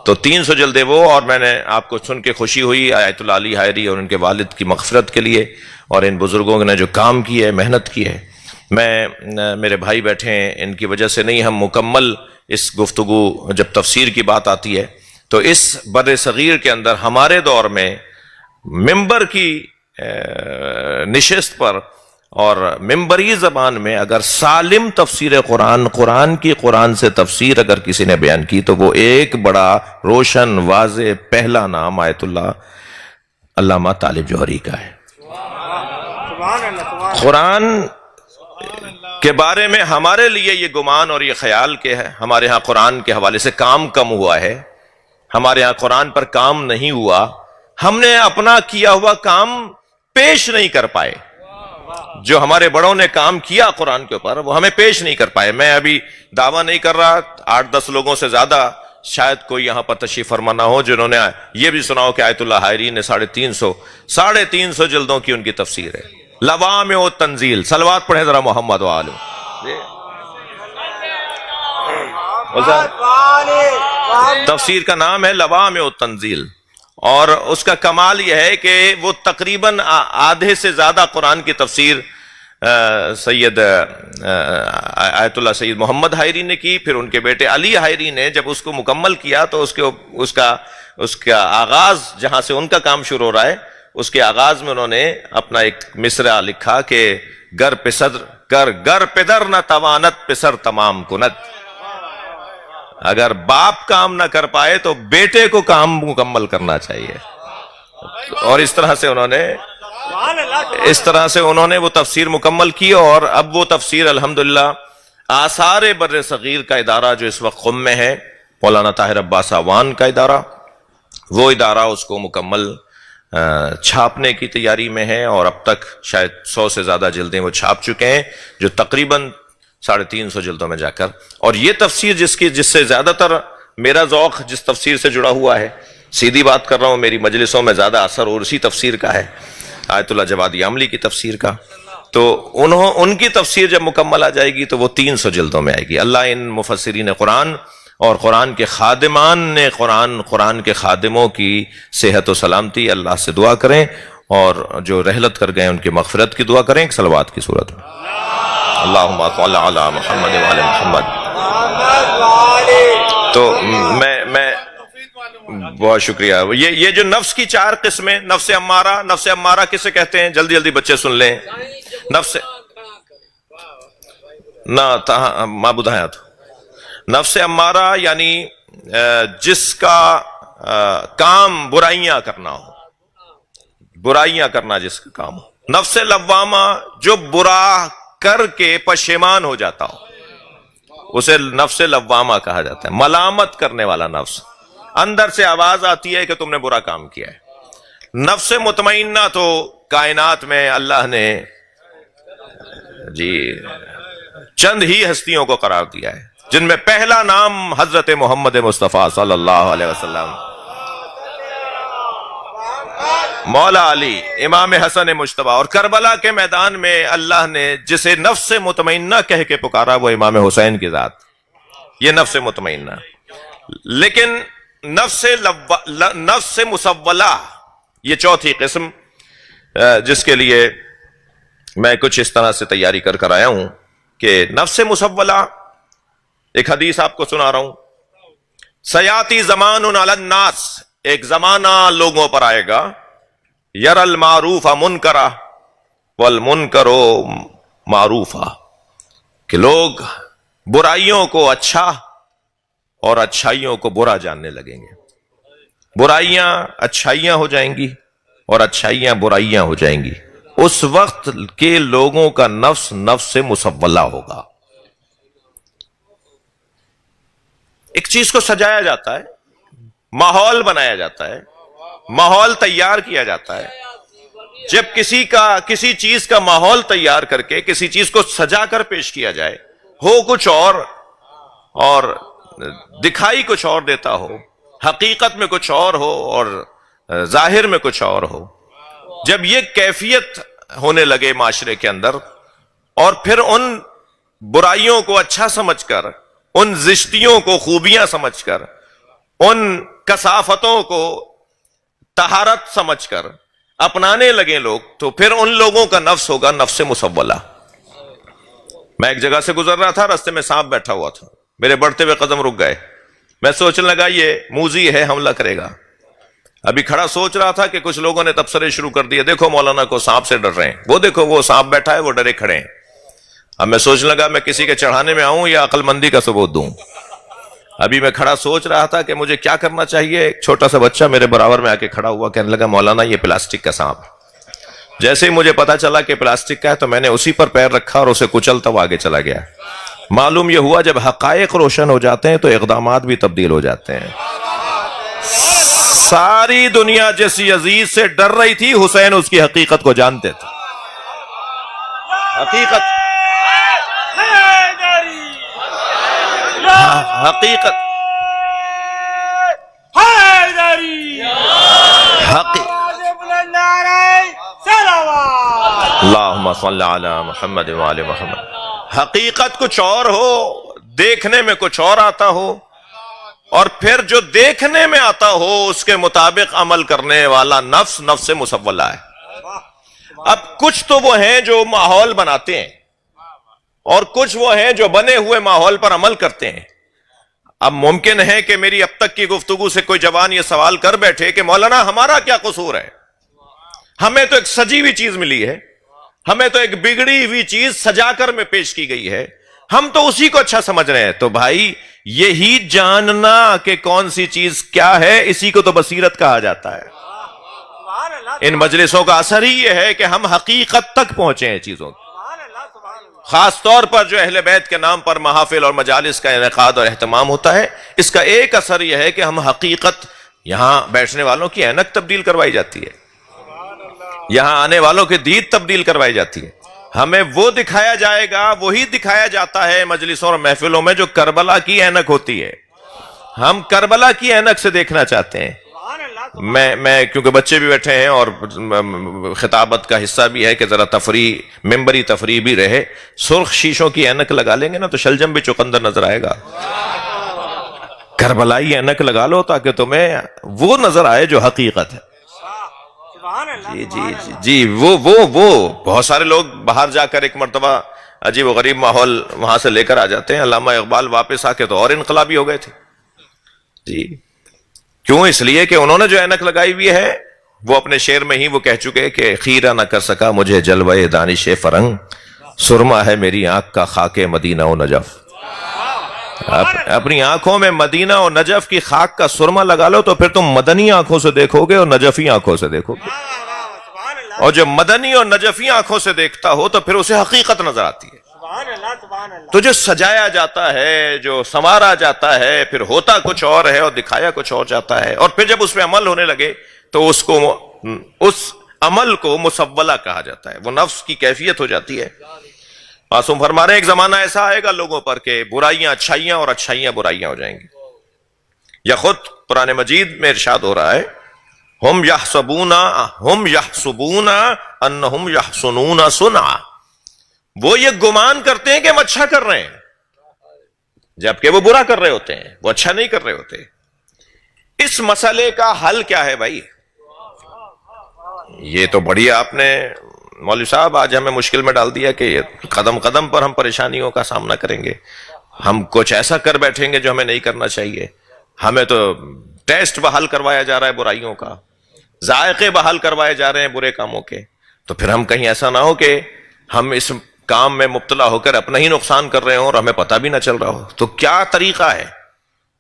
تو 300 جلدیں وہ، اور میں نے آپ کو سن کے خوشی ہوئی آیت اللہ علی حائری اور ان کے والد کی مغفرت کے لیے، اور ان بزرگوں نے جو کام کی ہے، محنت کی ہے. میرے بھائی بیٹھے ہیں، ان کی وجہ سے نہیں ہم مکمل اس گفتگو، جب تفسیر کی بات آتی ہے تو اس بر صغیر کے اندر ہمارے دور میں ممبر کی نشست پر اور ممبری زبان میں اگر سالم تفسیر قرآن کی قرآن سے تفسیر اگر کسی نے بیان کی تو وہ ایک بڑا روشن واضح پہلا نام آیت اللہ علامہ طالب جوہری کا ہے. قرآن کے بارے میں ہمارے لیے یہ گمان اور یہ خیال کہ ہے ہمارے ہاں قرآن کے حوالے سے کام کم ہوا ہے، ہمارے ہاں قرآن پر کام نہیں ہوا، ہم نے اپنا کیا ہوا کام پیش نہیں کر پائے. جو ہمارے بڑوں نے کام کیا قرآن کے اوپر وہ ہمیں پیش نہیں کر پائے. میں ابھی دعویٰ نہیں کر رہا، 8-10 لوگوں سے زیادہ شاید کوئی یہاں پر تشریف فرما نہ ہو جنہوں نے یہ بھی سنا ہو کہ آیت اللہ حائری نے 350 جلدوں کی ان کی تفسیر ہے. لوامع التنزیل، صلوات پڑھیں ذرا محمد و آلہ. تفسیر کا نام ہے لوامع التنزیل، اور اس کا کمال یہ ہے کہ وہ تقریباً آدھے سے زیادہ قرآن کی تفسیر سید آیت اللہ سید محمد حائری نے کی. پھر ان کے بیٹے علی حائری نے جب اس کو مکمل کیا تو اس کا آغاز جہاں سے ان کا کام شروع ہو رہا ہے، اس کے آغاز میں انہوں نے اپنا ایک مصرع لکھا کہ گر پدر نہ توانت پسر تمام کنت. اگر باپ کام نہ کر پائے تو بیٹے کو کام مکمل کرنا چاہیے. اور اس طرح سے انہوں نے وہ تفسیر مکمل کی، اور اب وہ تفسیر الحمدللہ آثار بر صغیر کا ادارہ جو اس وقت قم میں ہے، مولانا طاہر عباس اعوان کا ادارہ، وہ ادارہ اس کو مکمل چھاپنے کی تیاری میں ہے، اور اب تک شاید 100 سے زیادہ جلدیں وہ چھاپ چکے ہیں، جو تقریباً 350 جلدوں میں جا کر. اور یہ تفسیر جس سے زیادہ تر میرا ذوق جس تفسیر سے جڑا ہوا ہے، سیدھی بات کر رہا ہوں، میری مجلسوں میں زیادہ اثر اور اسی تفسیر کا ہے، آیت اللہ جوادی عاملی کی تفسیر کا. تو ان کی تفسیر جب مکمل آ جائے گی تو وہ 300 جلدوں میں آئے گی. اللہ ان مفسرین قرآن اور قرآن کے خادمان نے قرآن کے خادموں کی صحت و سلامتی اللہ سے دعا کریں، اور جو رحلت کر گئے ان کی مغفرت کی دعا کریں ایک صلوات کی صورت میں. اللہم صل علی محمد وعلی محمد. تو میں بہت شکریہ. یہ جو نفس کی 4 قسمیں، نفس امارہ کسے کہتے ہیں؟ جلدی جلدی بچے سن لیں. نفس نفس امارہ یعنی جس کا کام برائیاں کرنا ہو، برائیاں کرنا جس کا کام ہو. نفس لوامہ جو برا کر کے پشیمان ہو جاتا ہو، اسے نفس لوامہ کہا جاتا ہے. ملامت کرنے والا نفس، اندر سے آواز آتی ہے کہ تم نے برا کام کیا ہے. نفس مطمئنہ تو کائنات میں اللہ نے چند ہی ہستیوں کو قرار دیا ہے، جن میں پہلا نام حضرت محمد مصطفیٰ صلی اللہ علیہ وسلم، مولا علی، امام حسن مجتبی. اور کربلا کے میدان میں اللہ نے جسے نفس مطمئنہ کہہ کے پکارا وہ امام حسین کی ذات، یہ نفس مطمئنہ. لیکن نفس مسولہ، یہ چوتھی قسم، جس کے لیے میں کچھ اس طرح سے تیاری کر آیا ہوں کہ نفس مسولہ، ایک حدیث آپ کو سنا رہا ہوں. سیاتی زمان علی الناس، ایک زمانہ لوگوں پر آئے گا، یر المعروف منکرا والمنکر معروفا، کہ لوگ برائیوں کو اچھا اور اچھائیوں کو برا جاننے لگیں گے. برائیاں اچھائیاں ہو جائیں گی اور اچھائیاں برائیاں ہو جائیں گی. اس وقت کے لوگوں کا نفس مسولہ ہوگا. ایک چیز کو سجایا جاتا ہے، ماحول بنایا جاتا ہے، ماحول تیار کیا جاتا ہے. جب کسی چیز کا ماحول تیار کر کے کسی چیز کو سجا کر پیش کیا جائے، ہو کچھ اور دکھائی کچھ اور دیتا ہو، حقیقت میں کچھ اور ہو اور ظاہر میں کچھ اور ہو، جب یہ کیفیت ہونے لگے معاشرے کے اندر، اور پھر ان برائیوں کو اچھا سمجھ کر، ان زشتیوں کو خوبیاں سمجھ کر، ان کثافتوں کو طہارت سمجھ کر اپنانے لگے لوگ، تو پھر ان لوگوں کا نفس ہوگا نفس مسولہ. میں ایک جگہ سے گزر رہا تھا، راستے میں سانپ بیٹھا ہوا تھا، میرے بڑھتے ہوئے قدم رک گئے. میں سوچنے لگا یہ موذی ہے، حملہ کرے گا. ابھی کھڑا سوچ رہا تھا کہ کچھ لوگوں نے تبصرے شروع کر دیے، دیکھو مولانا کو سانپ سے ڈر رہے ہیں، وہ دیکھو وہ سانپ بیٹھا ہے، وہ ڈرے کھڑے ہیں. اب میں سوچنے لگا میں کسی کے چڑھانے میں آؤں یا عقل مندی کا ثبوت دوں. ابھی میں کھڑا سوچ رہا تھا کہ مجھے کیا کرنا چاہیے. ایک چھوٹا سا بچہ میرے برابر میں آ کے کھڑا ہوا، کہنے لگا مولانا یہ پلاسٹک کا سانپ. جیسے ہی مجھے پتا چلا کہ پلاسٹک کا ہے تو میں نے اسی پر پیر رکھا اور اسے کچلتا ہوا آگے چلا گیا. معلوم یہ ہوا جب حقائق روشن ہو جاتے ہیں تو اقدامات بھی تبدیل ہو جاتے ہیں. ساری دنیا جس یزید سے ڈر رہی تھی، حسین اس کی حقیقت کو جانتے تھے. حقیقت اللہم صل علی محمد وعلی محمد. حقیقت کچھ اور ہو، دیکھنے میں کچھ اور آتا ہو، اور پھر جو دیکھنے میں آتا ہو اس کے مطابق عمل کرنے والا نفس مسولہ ہے. اب کچھ تو وہ ہیں جو ماحول بناتے ہیں، اور کچھ وہ ہیں جو بنے ہوئے ماحول پر عمل کرتے ہیں. اب ممکن ہے کہ میری اب تک کی گفتگو سے کوئی جوان یہ سوال کر بیٹھے کہ مولانا ہمارا کیا قصور ہے؟ ہمیں تو ایک سجی ہوئی چیز ملی ہے، ہمیں تو ایک بگڑی ہوئی چیز سجا کر میں پیش کی گئی ہے، ہم تو اسی کو اچھا سمجھ رہے ہیں. تو بھائی یہی جاننا کہ کون سی چیز کیا ہے، اسی کو تو بصیرت کہا جاتا ہے. ان مجلسوں کا اثر ہی یہ ہے کہ ہم حقیقت تک پہنچے ہیں چیزوں کی. خاص طور پر جو اہل بیت کے نام پر محافل اور مجالس کا انعقاد اور اہتمام ہوتا ہے، اس کا ایک اثر یہ ہے کہ ہم حقیقت، یہاں بیٹھنے والوں کی اینک تبدیل کروائی جاتی ہے، یہاں آنے والوں کی دید تبدیل کروائی جاتی ہے. ہمیں وہ دکھایا جائے گا، وہی دکھایا جاتا ہے مجلسوں اور محفلوں میں جو کربلا کی اینک ہوتی ہے. ہم کربلا کی اینک سے دیکھنا چاہتے ہیں. میں کیونکہ بچے بھی بیٹھے ہیں اور خطابت کا حصہ بھی ہے کہ ذرا تفریح، ممبری تفریح بھی رہے. سرخ شیشوں کی اینک لگا لیں گے نا تو شلجم بھی چقندر نظر آئے گا. کربلائی اینک لگا لو تاکہ تمہیں وہ نظر آئے جو حقیقت ہے. جی جی جی جی وہ بہت سارے لوگ باہر جا کر ایک مرتبہ عجیب و غریب ماحول وہاں سے لے کر آ جاتے ہیں. علامہ اقبال واپس آ کے تو اور انقلابی ہو گئے تھے. جی کیوں؟ اس لیے کہ انہوں نے جو اینک لگائی ہوئی ہے وہ اپنے شعر میں ہی وہ کہہ چکے کہ خیرہ نہ کر سکا مجھے جلوہ دانش فرنگ، سرما ہے میری آنکھ کا خاک مدینہ و نجف. اپنی آنکھوں میں مدینہ اور نجف کی خاک کا سرما لگا لو تو پھر تم مدنی آنکھوں سے دیکھو گے اور نجفی آنکھوں سے دیکھو گے. اور جو مدنی اور نجفی آنکھوں سے دیکھتا ہو تو پھر اسے حقیقت نظر آتی ہے. تو جو سجایا جاتا ہے، جو سنوارا جاتا ہے، پھر ہوتا کچھ اور ہے اور دکھایا کچھ اور جاتا ہے. اور پھر جب اس پہ عمل ہونے لگے تو اس عمل کو مسولہ کہا جاتا ہے. وہ نفس کی کیفیت ہو جاتی ہے. معصوم فرما رہے ہیں ایک زمانہ ایسا آئے گا لوگوں پر کہ برائیاں اچھائیاں اور اچھائیاں برائیاں ہو جائیں گی. یا خود قرآن مجید میں ارشاد ہو رہا ہے ہم یحسبون انہم یحسنون صنعا، وہ یہ گمان کرتے ہیں کہ ہم اچھا کر رہے ہیں جبکہ وہ برا کر رہے ہوتے ہیں، وہ اچھا نہیں کر رہے ہوتے. اس مسئلے کا حل کیا ہے بھائی؟ یہ تو بڑھیا آپ نے مولوی صاحب آج ہمیں مشکل میں ڈال دیا کہ قدم قدم پر ہم پریشانیوں کا سامنا کریں گے. ہم کچھ ایسا کر بیٹھیں گے جو ہمیں نہیں کرنا چاہیے. ہمیں تو ٹیسٹ بحال کروایا جا رہا ہے برائیوں کا، ذائقے بحال کروائے جا رہے ہیں برے کاموں کے. تو پھر ہم کہیں ایسا نہ ہو کہ ہم اس کام میں مبتلا ہو کر اپنا ہی نقصان کر رہے ہوں اور ہمیں پتہ بھی نہ چل رہا ہو. تو کیا طریقہ ہے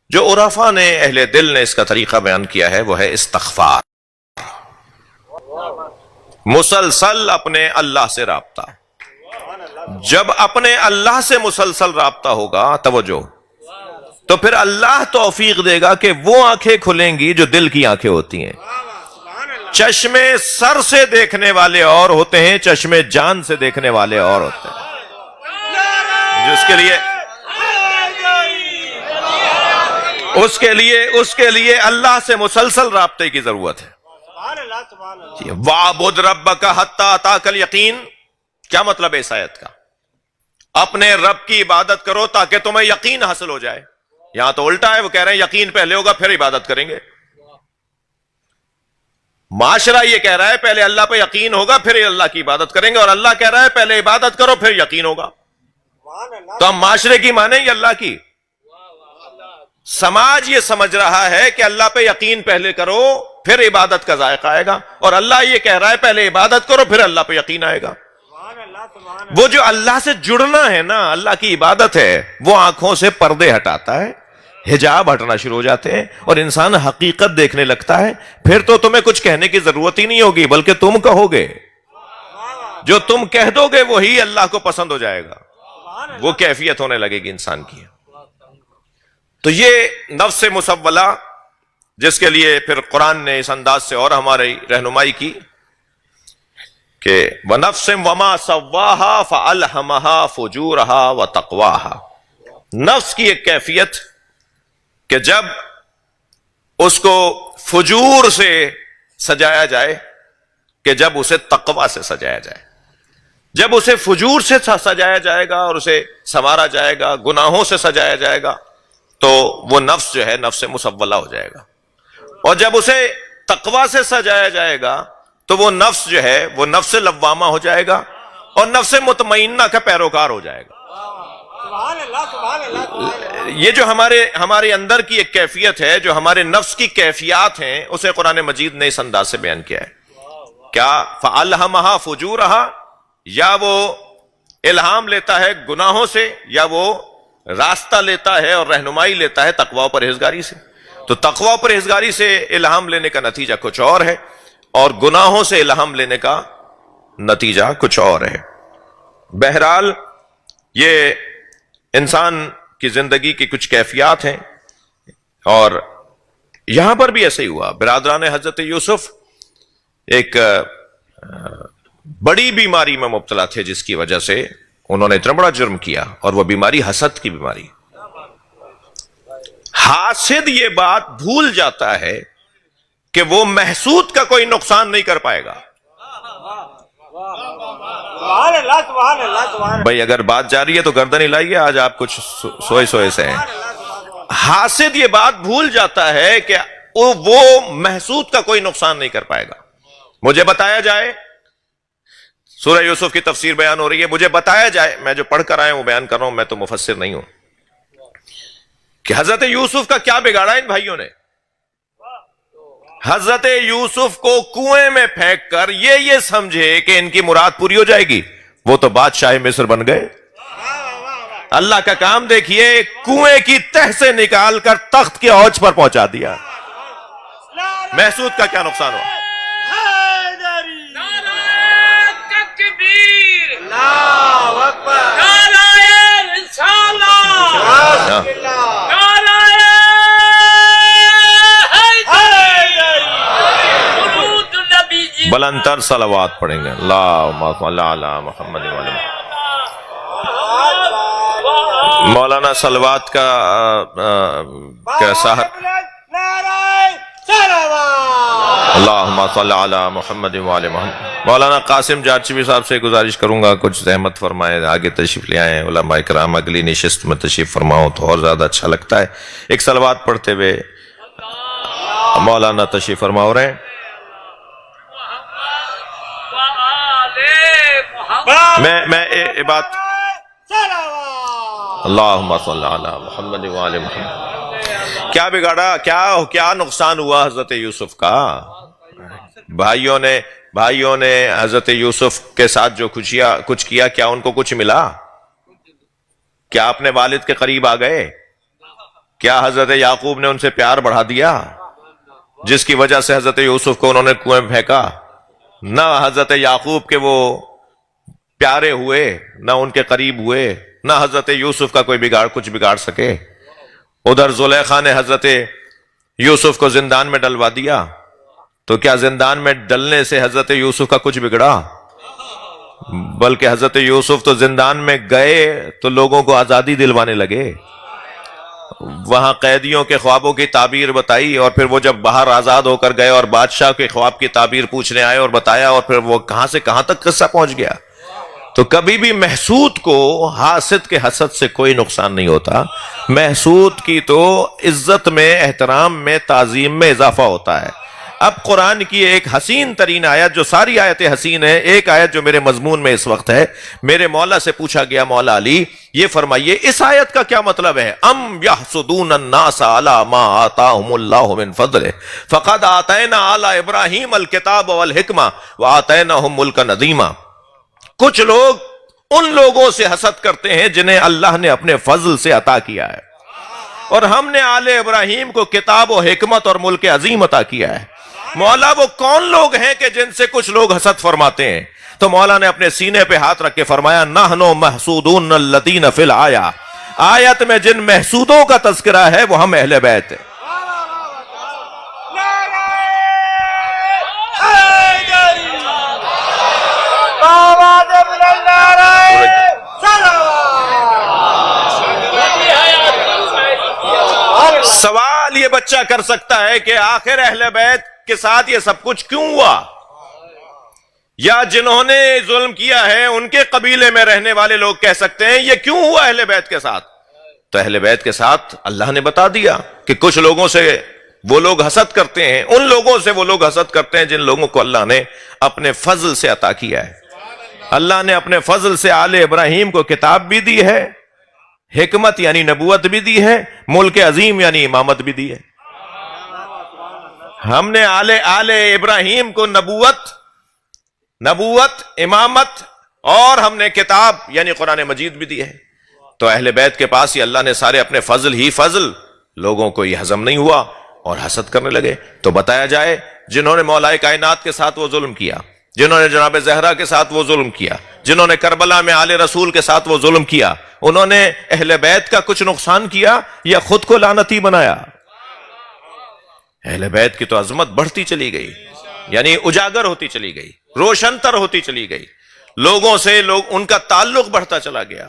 جو عرفاء نے، اہل دل نے اس کا طریقہ بیان کیا ہے؟ وہ ہے استغفار. مسلسل اپنے اللہ سے رابطہ. جب اپنے اللہ سے مسلسل رابطہ ہوگا، توجہ، تو پھر اللہ توفیق دے گا کہ وہ آنکھیں کھلیں گی جو دل کی آنکھیں ہوتی ہیں. چشمے سر سے دیکھنے والے اور ہوتے ہیں، چشمے جان سے دیکھنے والے اور ہوتے ہیں. اس کے لیے اللہ سے مسلسل رابطے کی ضرورت ہے. وَاعْبُدْ رَبَّكَ حَتَّىٰ أَتَاكَ الْيَقِينُ، کیا مطلب ہے اس آیت کا؟ اپنے رب کی عبادت کرو تاکہ تمہیں یقین حاصل ہو جائے. یہاں تو الٹا ہے، وہ کہہ رہے ہیں یقین پہلے ہوگا پھر عبادت کریں گے. معاشرہ یہ کہہ رہا ہے پہلے اللہ پہ یقین ہوگا پھر اللہ کی عبادت کریں گے، اور اللہ کہہ رہا ہے پہلے عبادت کرو پھر یقین ہوگا. تو ہم معاشرے کی مانیں یا اللہ کی؟ سماج یہ سمجھ رہا ہے کہ اللہ پہ یقین پہلے کرو پھر عبادت کا ذائقہ آئے گا، اور اللہ یہ کہہ رہا ہے پہلے عبادت کرو پھر اللہ پہ یقین آئے گا. وہ جو اللہ سے جڑنا ہے نا، اللہ کی عبادت ہے، وہ آنکھوں سے پردے ہٹاتا ہے، حجاب ہٹنا شروع ہو جاتے ہیں اور انسان حقیقت دیکھنے لگتا ہے. پھر تو تمہیں کچھ کہنے کی ضرورت ہی نہیں ہوگی، بلکہ تم کہو گے. جو تم کہہ دو گے وہی اللہ کو پسند ہو جائے گا. وہ کیفیت ہونے لگے گی انسان کی. تو یہ نفس مسولہ، جس کے لیے پھر قرآن نے اس انداز سے اور ہماری رہنمائی کی کہ وَنَفْسٍ وَمَا سَوَّاهَا فَأَلْهَمَهَا فُجُورَهَا وَتَقْوَاهَا. نفس کی ایک کیفیت کہ جب اس کو فجور سے سجایا جائے، کہ جب اسے تقوی سے سجایا جائے. جب اسے فجور سے سجایا جائے گا اور اسے سنوارا جائے گا، گناہوں سے سجایا جائے گا، تو وہ نفس جو ہے نفس مسولہ ہو جائے گا. اور جب اسے تقوی سے سجایا جائے گا تو وہ نفس جو ہے وہ نفس لوامہ ہو جائے گا اور نفس مطمئنہ کا پیروکار ہو جائے گا. یہ جو ہمارے اندر کی ایک کیفیت ہے، جو ہمارے نفس کی کیفیات ہیں، اسے قرآن مجید نے اس انداز سے بیان کیا ہے. کیا فَأَلْهَمَهَا فُجُورَهَا، یا وہ الہام لیتا ہے گناہوں سے، یا وہ راستہ لیتا ہے اور رہنمائی لیتا ہے تقوی و پرہیزگاری سے. تو تقوی و پرہیزگاری سے الہام لینے کا نتیجہ کچھ اور ہے، اور گناہوں سے الہام لینے کا نتیجہ کچھ اور ہے۔ بہرحال یہ انسان کی زندگی کی کچھ کیفیات ہیں، اور یہاں پر بھی ایسے ہی ہوا۔ برادران حضرت یوسف ایک بڑی بیماری میں مبتلا تھے، جس کی وجہ سے انہوں نے اتنا بڑا جرم کیا، اور وہ بیماری حسد کی بیماری۔ حاسد یہ بات بھول جاتا ہے کہ وہ محسود کا کوئی نقصان نہیں کر پائے گا۔ بھائی اگر بات جاری ہے تو گردن ہلائیے، آج آپ کچھ سوئے سوئے سے ہیں۔ حاسد یہ بات بھول جاتا ہے کہ وہ محسود کا کوئی نقصان نہیں کر پائے گا۔ مجھے بتایا جائے، سورہ یوسف کی تفسیر بیان ہو رہی ہے، مجھے بتایا جائے، میں جو پڑھ کر آیا ہوں وہ بیان کر رہا ہوں، میں تو مفسر نہیں ہوں، کہ حضرت یوسف کا کیا بگاڑا ان بھائیوں نے۔ حضرت یوسف کو کنویں میں پھینک کر یہ سمجھے کہ ان کی مراد پوری ہو جائے گی، وہ تو بادشاہ مصر بن گئے۔ اللہ کا کام دیکھیے، کنویں کی تہ سے نکال کر تخت کے اوج پر پہنچا دیا۔ محسود کا کیا نقصان ہوا؟ بلندتر صلوات پڑھیں گے، اللہم صل علی محمد وعلی محمد۔ مولانا صلوات کا سحر، اللہم صل علی محمد وعلی محمد۔ مولانا قاسم جارچوی صاحب سے گزارش کروں گا کچھ زحمت فرمائیں، آگے تشریف لے آئیں۔ علماء کرام اگلی نشست میں تشریف فرماؤ تو اور زیادہ اچھا لگتا ہے۔ ایک صلوات پڑھتے ہوئے مولانا تشریف فرما رہے ہیں۔ میں یہ بات، اللہم صل علی محمد وعلی محمد۔ کیا بگاڑا، کیا نقصان ہوا حضرت یوسف کا؟ بھائیوں نے حضرت یوسف کے ساتھ جو کچھ کیا، کیا ان کو کچھ ملا؟ کیا اپنے والد کے قریب آ گئے؟ کیا حضرت یعقوب نے ان سے پیار بڑھا دیا جس کی وجہ سے حضرت یوسف کو انہوں نے کنویں میں پھینکا؟ نہ حضرت یعقوب کے وہ پیارے ہوئے، نہ ان کے قریب ہوئے، نہ حضرت یوسف کا کوئی کچھ بگاڑ سکے۔ ادھر زلیخا نے حضرت یوسف کو زندان میں ڈلوا دیا، تو کیا زندان میں ڈلنے سے حضرت یوسف کا کچھ بگڑا؟ بلکہ حضرت یوسف تو زندان میں گئے تو لوگوں کو آزادی دلوانے لگے، وہاں قیدیوں کے خوابوں کی تعبیر بتائی، اور پھر وہ جب باہر آزاد ہو کر گئے اور بادشاہ کے خواب کی تعبیر پوچھنے آئے اور بتایا، اور پھر وہ کہاں سے کہاں تک قصہ پہنچ گیا۔ تو کبھی بھی محسود کو حاسد کے حسد سے کوئی نقصان نہیں ہوتا، محسود کی تو عزت میں، احترام میں، تعظیم میں اضافہ ہوتا ہے۔ اب قرآن کی ایک حسین ترین آیت، جو ساری آیتیں حسین ہیں، ایک آیت جو میرے مضمون میں اس وقت ہے، میرے مولا سے پوچھا گیا، مولا علی یہ فرمائیے اس آیت کا کیا مطلب ہے؟ ام یحسدون الناس علی ما آتاہم اللہ من فضلہ فقد آتینا علی ابراہیم الکتاب والحکمہ وآتیناہم ملکا عظیما۔ کچھ لوگ ان لوگوں سے حسد کرتے ہیں جنہیں اللہ نے اپنے فضل سے عطا کیا ہے، اور ہم نے آل ابراہیم کو کتاب و حکمت اور ملک عظیم عطا کیا ہے۔ مولا وہ کون لوگ ہیں کہ جن سے کچھ لوگ حسد فرماتے ہیں؟ تو مولا نے اپنے سینے پہ ہاتھ رکھ کے فرمایا، نحنو محسودون الذین فی الآیہ، آیت میں جن محسودوں کا تذکرہ ہے وہ ہم اہل بیت ہیں۔ سوال یہ بچہ کر سکتا ہے کہ آخر اہل بیت کے ساتھ یہ سب کچھ کیوں ہوا؟ یا جنہوں نے ظلم کیا ہے ان کے قبیلے میں رہنے والے لوگ کہہ سکتے ہیں یہ کیوں ہوا اہل بیت کے ساتھ؟ تو اہل بیت کے ساتھ اللہ نے بتا دیا کہ کچھ لوگوں سے وہ لوگ حسد کرتے ہیں، ان لوگوں سے وہ لوگ حسد کرتے ہیں جن لوگوں کو اللہ نے اپنے فضل سے عطا کیا ہے۔ اللہ نے اپنے فضل سے آل ابراہیم کو کتاب بھی دی ہے، حکمت یعنی نبوت بھی دی ہے، ملک عظیم یعنی امامت بھی دی ہے۔ ہم نے آل ابراہیم کو نبوت، امامت، اور ہم نے کتاب یعنی قرآن مجید بھی دی ہے۔ تو اہل بیت کے پاس ہی اللہ نے سارے اپنے فضل ہی فضل، لوگوں کو یہ ہضم نہیں ہوا، اور حسد کرنے لگے. تو بتایا جائے جنہوں نے مولا کائنات کے ساتھ وہ ظلم کیا، جنہوں نے جناب زہرا کے ساتھ وہ ظلم کیا، جنہوں نے کربلا میں آل رسول کے ساتھ وہ ظلم کیا، انہوں نے اہل بیت کا کچھ نقصان کیا یا خود کو لعنتی بنایا؟ اہل بیت کی تو عظمت بڑھتی چلی گئی، یعنی اجاگر ہوتی چلی گئی، روشن تر ہوتی چلی گئی، لوگوں سے ان کا تعلق بڑھتا چلا گیا.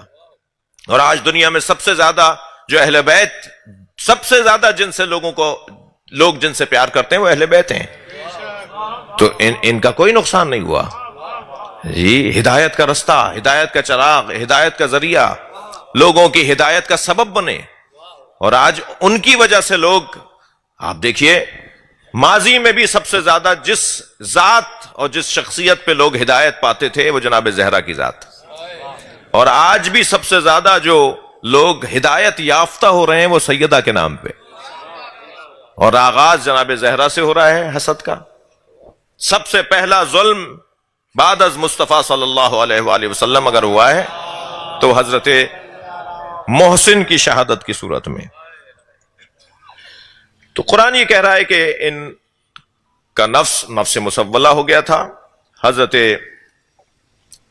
اور آج دنیا میں سب سے زیادہ جو اہل بیت، سب سے زیادہ جن سے لوگ جن سے پیار کرتے ہیں وہ اہل بیت ہیں. تو ان کا کوئی نقصان نہیں ہوا جی. ہدایت کا رستہ، ہدایت کا چراغ، ہدایت کا ذریعہ، لوگوں کی ہدایت کا سبب بنے. اور آج ان کی وجہ سے لوگ، آپ دیکھیے ماضی میں بھی سب سے زیادہ جس ذات اور جس شخصیت پہ لوگ ہدایت پاتے تھے وہ جناب زہرا کی ذات، اور آج بھی سب سے زیادہ جو لوگ ہدایت یافتہ ہو رہے ہیں وہ سیدہ کے نام پہ. اور آغاز جناب زہرا سے ہو رہا ہے حسد کا. سب سے پہلا ظلم بعد از مصطفیٰ صلی اللہ علیہ وآلہ وسلم اگر ہوا ہے تو حضرت محسن کی شہادت کی صورت میں. تو قرآن یہ کہہ رہا ہے کہ ان کا نفس مسولہ ہو گیا تھا. حضرت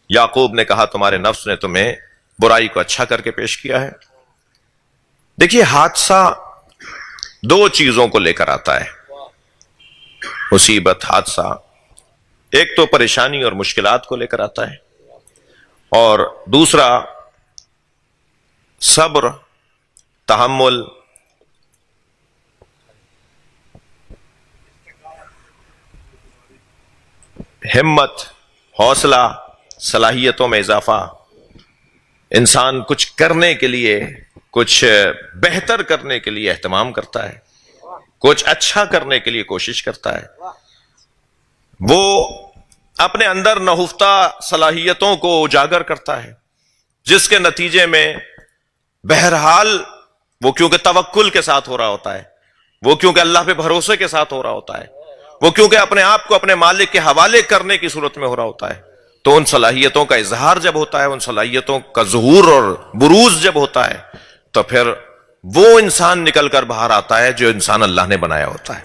یعقوب نے کہا تمہارے نفس نے تمہیں برائی کو اچھا کر کے پیش کیا ہے. دیکھیے حادثہ دو چیزوں کو لے کر آتا ہے، مصیبت، حادثہ. ایک تو پریشانی اور مشکلات کو لے کر آتا ہے، اور دوسرا صبر، تحمل، ہمت، حوصلہ، صلاحیتوں میں اضافہ. انسان کچھ کرنے کے لیے، کچھ بہتر کرنے کے لیے اہتمام کرتا ہے، کچھ اچھا کرنے کے لیے کوشش کرتا ہے. وہ اپنے اندر نہفتہ صلاحیتوں کو اجاگر کرتا ہے، جس کے نتیجے میں بہرحال وہ کیونکہ توکل کے ساتھ ہو رہا ہوتا ہے، وہ کیونکہ اللہ پہ بھروسے کے ساتھ ہو رہا ہوتا ہے، وہ کیونکہ اپنے آپ کو اپنے مالک کے حوالے کرنے کی صورت میں ہو رہا ہوتا ہے، تو ان صلاحیتوں کا اظہار جب ہوتا ہے، ان صلاحیتوں کا ظہور اور بروز جب ہوتا ہے، تو پھر وہ انسان نکل کر باہر آتا ہے جو انسان اللہ نے بنایا ہوتا ہے.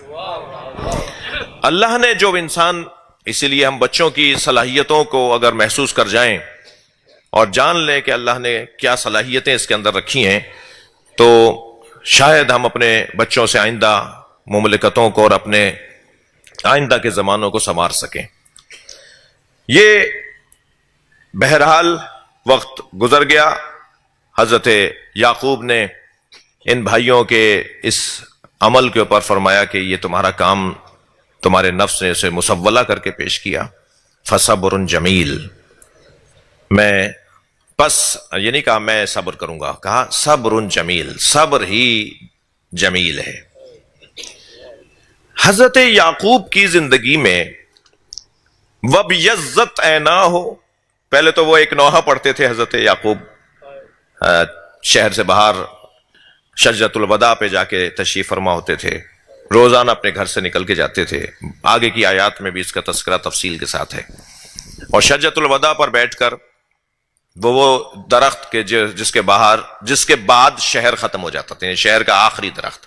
اللہ نے جو انسان، اسی لیے ہم بچوں کی صلاحیتوں کو اگر محسوس کر جائیں اور جان لیں کہ اللہ نے کیا صلاحیتیں اس کے اندر رکھی ہیں، تو شاید ہم اپنے بچوں سے آئندہ مملکتوں کو اور اپنے آئندہ کے زمانوں کو سنوار سکیں. یہ بہرحال وقت گزر گیا. حضرت یعقوب نے ان بھائیوں کے اس عمل کے اوپر فرمایا کہ یہ تمہارا کام تمہارے نفس نے اسے مسولہ کر کے پیش کیا. فصبر جمیل. میں پس یہ نہیں کہا میں صبر کروں گا، کہا صبر جمیل، صبر ہی جمیل ہے. حضرت یعقوب کی زندگی میں وَبْيَضَّتْ عَيْنَاهُ، پہلے تو وہ ایک نوحہ پڑھتے تھے حضرت یعقوب، شہر سے باہر شجرۃ الوداع پہ جا کے تشریف فرما ہوتے تھے، روزانہ اپنے گھر سے نکل کے جاتے تھے. آگے کی آیات میں بھی اس کا تذکرہ تفصیل کے ساتھ ہے. اور شجرۃ الوداع پر بیٹھ کر وہ درخت کے جس کے بعد شہر ختم ہو جاتا تھا، شہر کا آخری درخت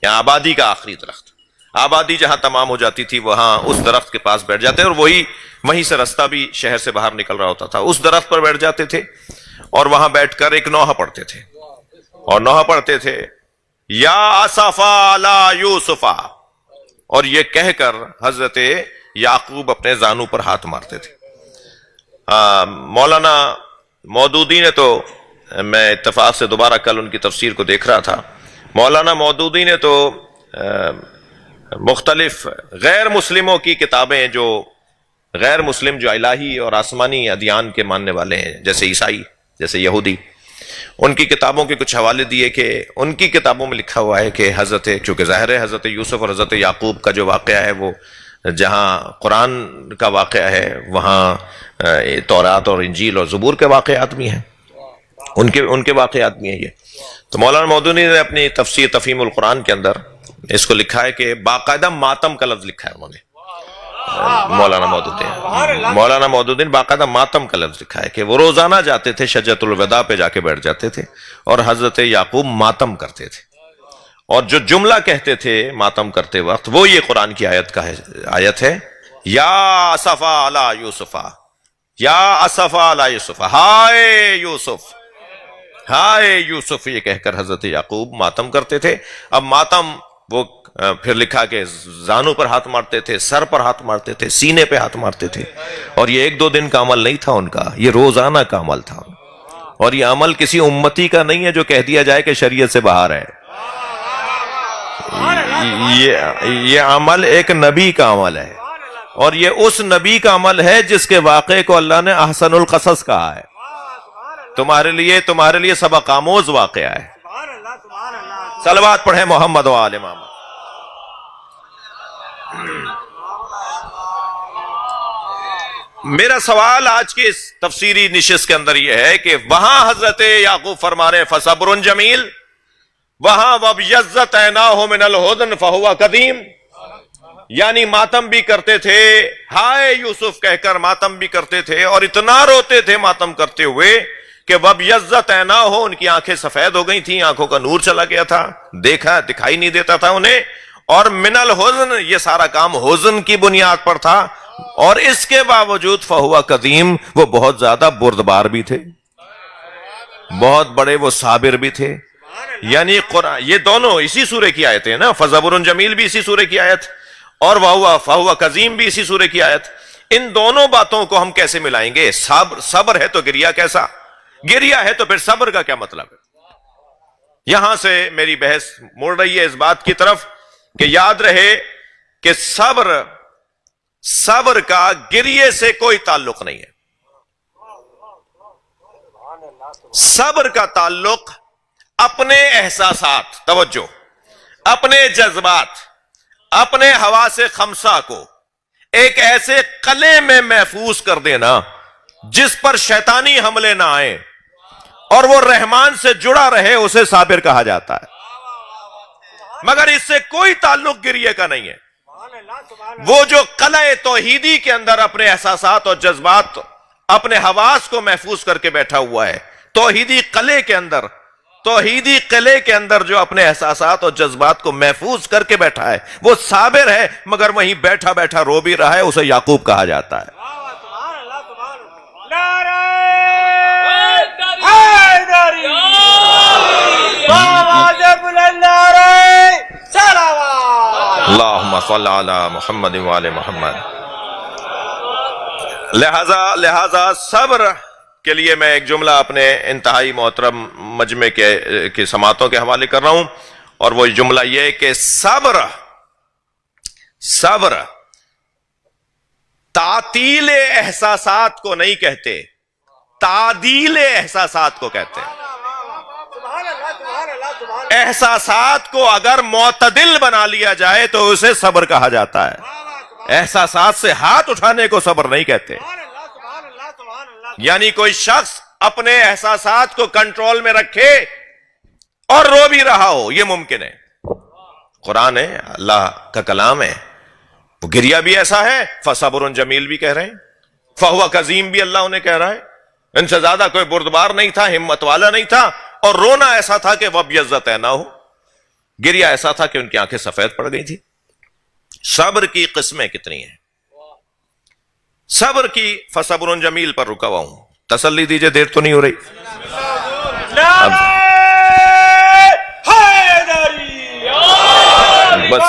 یا آبادی کا آخری درخت، آبادی جہاں تمام ہو جاتی تھی وہاں اس درخت کے پاس بیٹھ جاتے، اور وہیں سے رستہ بھی شہر سے باہر نکل رہا ہوتا تھا. اس درخت پر بیٹھ جاتے تھے اور وہاں بیٹھ کر ایک نوحہ پڑھتے تھے، اور نوحہ پڑھتے تھے یا اسفا علی یوسفا، اور یہ کہہ کر حضرت یعقوب اپنے زانو پر ہاتھ مارتے تھے. مولانا مودودی نے تو، میں اتفاق سے دوبارہ کل ان کی تفسیر کو دیکھ رہا تھا، مولانا مودودی نے تو مختلف غیر مسلموں کی کتابیں، جو غیر مسلم جو الہی اور آسمانی ادیان کے ماننے والے ہیں، جیسے عیسائی، جیسے یہودی، ان کی کتابوں کے کچھ حوالے دیے کہ ان کی کتابوں میں لکھا ہوا ہے کہ چونکہ ظاہر ہے حضرت یوسف اور حضرت یعقوب کا جو واقعہ ہے وہ جہاں قرآن کا واقعہ ہے وہاں تورات اور انجیل اور زبور کے واقعات بھی ہیں، ان کے واقعات بھی ہیں یہ. تو مولانا مودودی نے اپنی تفسیر تفہیم القرآن کے اندر اس کو لکھا ہے کہ باقاعدہ ماتم کا لفظ لکھا ہے انہوں نے. مولانا مودودی نے باقاعدہ ماتم کا لفظ لکھا ہے کہ وہ روزانہ جاتے تھے شجرۃ الوداع پہ جا کے بیٹھ جاتے تھے اور حضرت یعقوب ماتم کرتے تھے. اور جو جملہ کہتے تھے ماتم کرتے وقت وہ یہ قرآن کی آیت ہے، یا اسفا علی یوسفا، یا اسفا علی یوسف، ہائے یوسف، ہائے یوسف، یہ کہہ کر حضرت یعقوب ماتم کرتے تھے۔ اب ماتم وہ پھر لکھا کہ زانوں پر ہاتھ مارتے تھے، سر پر ہاتھ مارتے تھے، سینے پہ ہاتھ مارتے تھے، اور یہ ایک دو دن کا عمل نہیں تھا ان کا، یہ روزانہ کا عمل تھا، اور یہ عمل کسی امتی کا نہیں ہے جو کہہ دیا جائے کہ شریعت سے باہر ہے، یہ عمل ایک نبی کا عمل ہے، اور یہ اس نبی کا عمل ہے جس کے واقعے کو اللہ نے احسن القصص کہا ہے، تمہارے لیے سبق آموز واقعہ ہے۔ صلوات پڑھیں محمد و آل محمد۔ میرا سوال آج کی اس تفسیری نشست کے اندر یہ ہے کہ وہاں حضرت یعقوب فرما رہے فصبر جمیل، وہاں وَبْيَضَّتْ عَيْنَاهُ مِنَ الْحُزْنِ فَهُوَ كَظِيمٌ، یعنی ماتم بھی کرتے تھے، ہائے یوسف کہہ کر ماتم بھی کرتے تھے، اور اتنا روتے تھے ماتم کرتے ہوئے کہ وَبْيَضَّتْ عَيْنَاهُ، ان کی آنکھیں سفید ہو گئی تھیں، آنکھوں کا نور چلا گیا تھا، دکھائی نہیں دیتا تھا انہیں، اور من الحزن، یہ سارا کام حزن کی بنیاد پر تھا، اور اس کے باوجود فہو قدیم، وہ بہت زیادہ بردبار بھی تھے، بہت بڑے وہ صابر بھی تھے۔ یعنی قرآن، یہ دونوں اسی سورے کی آیتیں نا، فصبر جمیل بھی اسی سورے کی آیت، اور فہو قدیم بھی اسی سورے کی آیت، ان دونوں باتوں کو ہم کیسے ملائیں گے؟ صبر ہے تو گریا کیسا؟ گریا ہے تو پھر صبر کا کیا مطلب ہے؟ یہاں سے میری بحث مڑ رہی ہے اس بات کی طرف کہ یاد رہے کہ صبر کا گریے سے کوئی تعلق نہیں ہے، صبر کا تعلق اپنے احساسات، توجہ، اپنے جذبات، اپنے حواس خمسہ کو ایک ایسے قلعے میں محفوظ کر دینا جس پر شیطانی حملے نہ آئیں اور وہ رحمان سے جڑا رہے، اسے صابر کہا جاتا ہے، مگر اس سے کوئی تعلق گریے کا نہیں ہے۔ وہ جو قلعہ توحیدی کے اندر اپنے احساسات اور جذبات، اپنے حواس کو محفوظ کر کے بیٹھا ہوا ہے، توحیدی قلعے کے اندر جو اپنے احساسات اور جذبات کو محفوظ کر کے بیٹھا ہے، وہ صابر ہے، مگر وہیں بیٹھا بیٹھا رو بھی رہا ہے، اسے یعقوب کہا جاتا ہے۔ اللہم صل علی محمد وعلی محمد۔ لہذا صبر کے لیے میں ایک جملہ اپنے انتہائی محترم مجمع کے سماعتوں کے حوالے کر رہا ہوں، اور وہ جملہ یہ کہ صبر تعطیل احساسات کو نہیں کہتے، تعدیل احساسات کو کہتے ہیں۔ احساسات کو اگر معتدل بنا لیا جائے تو اسے صبر کہا جاتا ہے، احساسات سے ہاتھ اٹھانے کو صبر نہیں کہتے۔ یعنی کوئی شخص اپنے احساسات کو کنٹرول میں رکھے اور رو بھی رہا ہو، یہ ممکن ہے۔ قرآن ہے، اللہ کا کلام ہے، وہ گریا بھی ایسا ہے، فصبر جمیل بھی کہہ رہے ہیں، فہو قدیم بھی اللہ انہیں کہہ رہا ہے، ان سے زیادہ کوئی بردبار نہیں تھا، ہمت والا نہیں تھا، اور رونا ایسا تھا کہ وَبْيَضَّتْ عَيْنَاهُ، گریا ایسا تھا کہ ان کی آنکھیں سفید پڑ گئی تھی۔ صبر کی قسمیں کتنی ہیں؟ صبر کی فصبر جمیل پر رکا ہوا ہوں، تسلی دیجئے، دیر تو نہیں ہو رہی؟ بس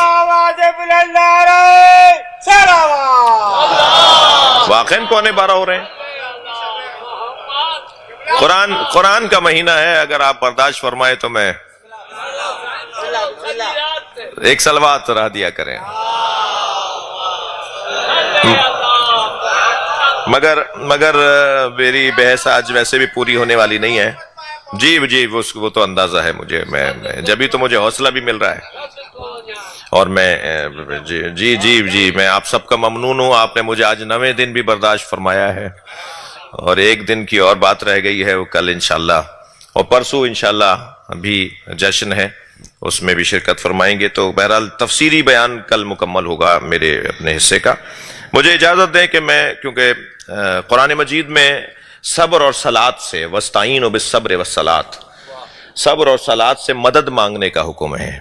واقعاً 11:15 ہو رہے ہیں۔ قرآن کا مہینہ ہے، اگر آپ برداشت فرمائے تو میں ایک صلوات راہ دیا کریں، مگر میری بحث آج ویسے بھی پوری ہونے والی نہیں ہے۔ جی وہ تو اندازہ ہے مجھے، میں جبھی تو مجھے حوصلہ بھی مل رہا ہے، اور میں جی میں آپ سب کا ممنون ہوں، آپ نے مجھے آج 9 دن بھی برداشت فرمایا ہے، اور 1 دن کی اور بات رہ گئی ہے، وہ کل انشاءاللہ اور پرسوں انشاءاللہ بھی جشن ہے، اس میں بھی شرکت فرمائیں گے۔ تو بہرحال تفسیری بیان کل مکمل ہوگا میرے اپنے حصے کا۔ مجھے اجازت دیں کہ میں، کیونکہ قرآن مجید میں صبر اور صلاۃ سے، وَاسْتَعِینُوا بِالصَّبْرِ وَالصَّلَاةِ، صبر اور صلاۃ سے مدد مانگنے کا حکم ہے۔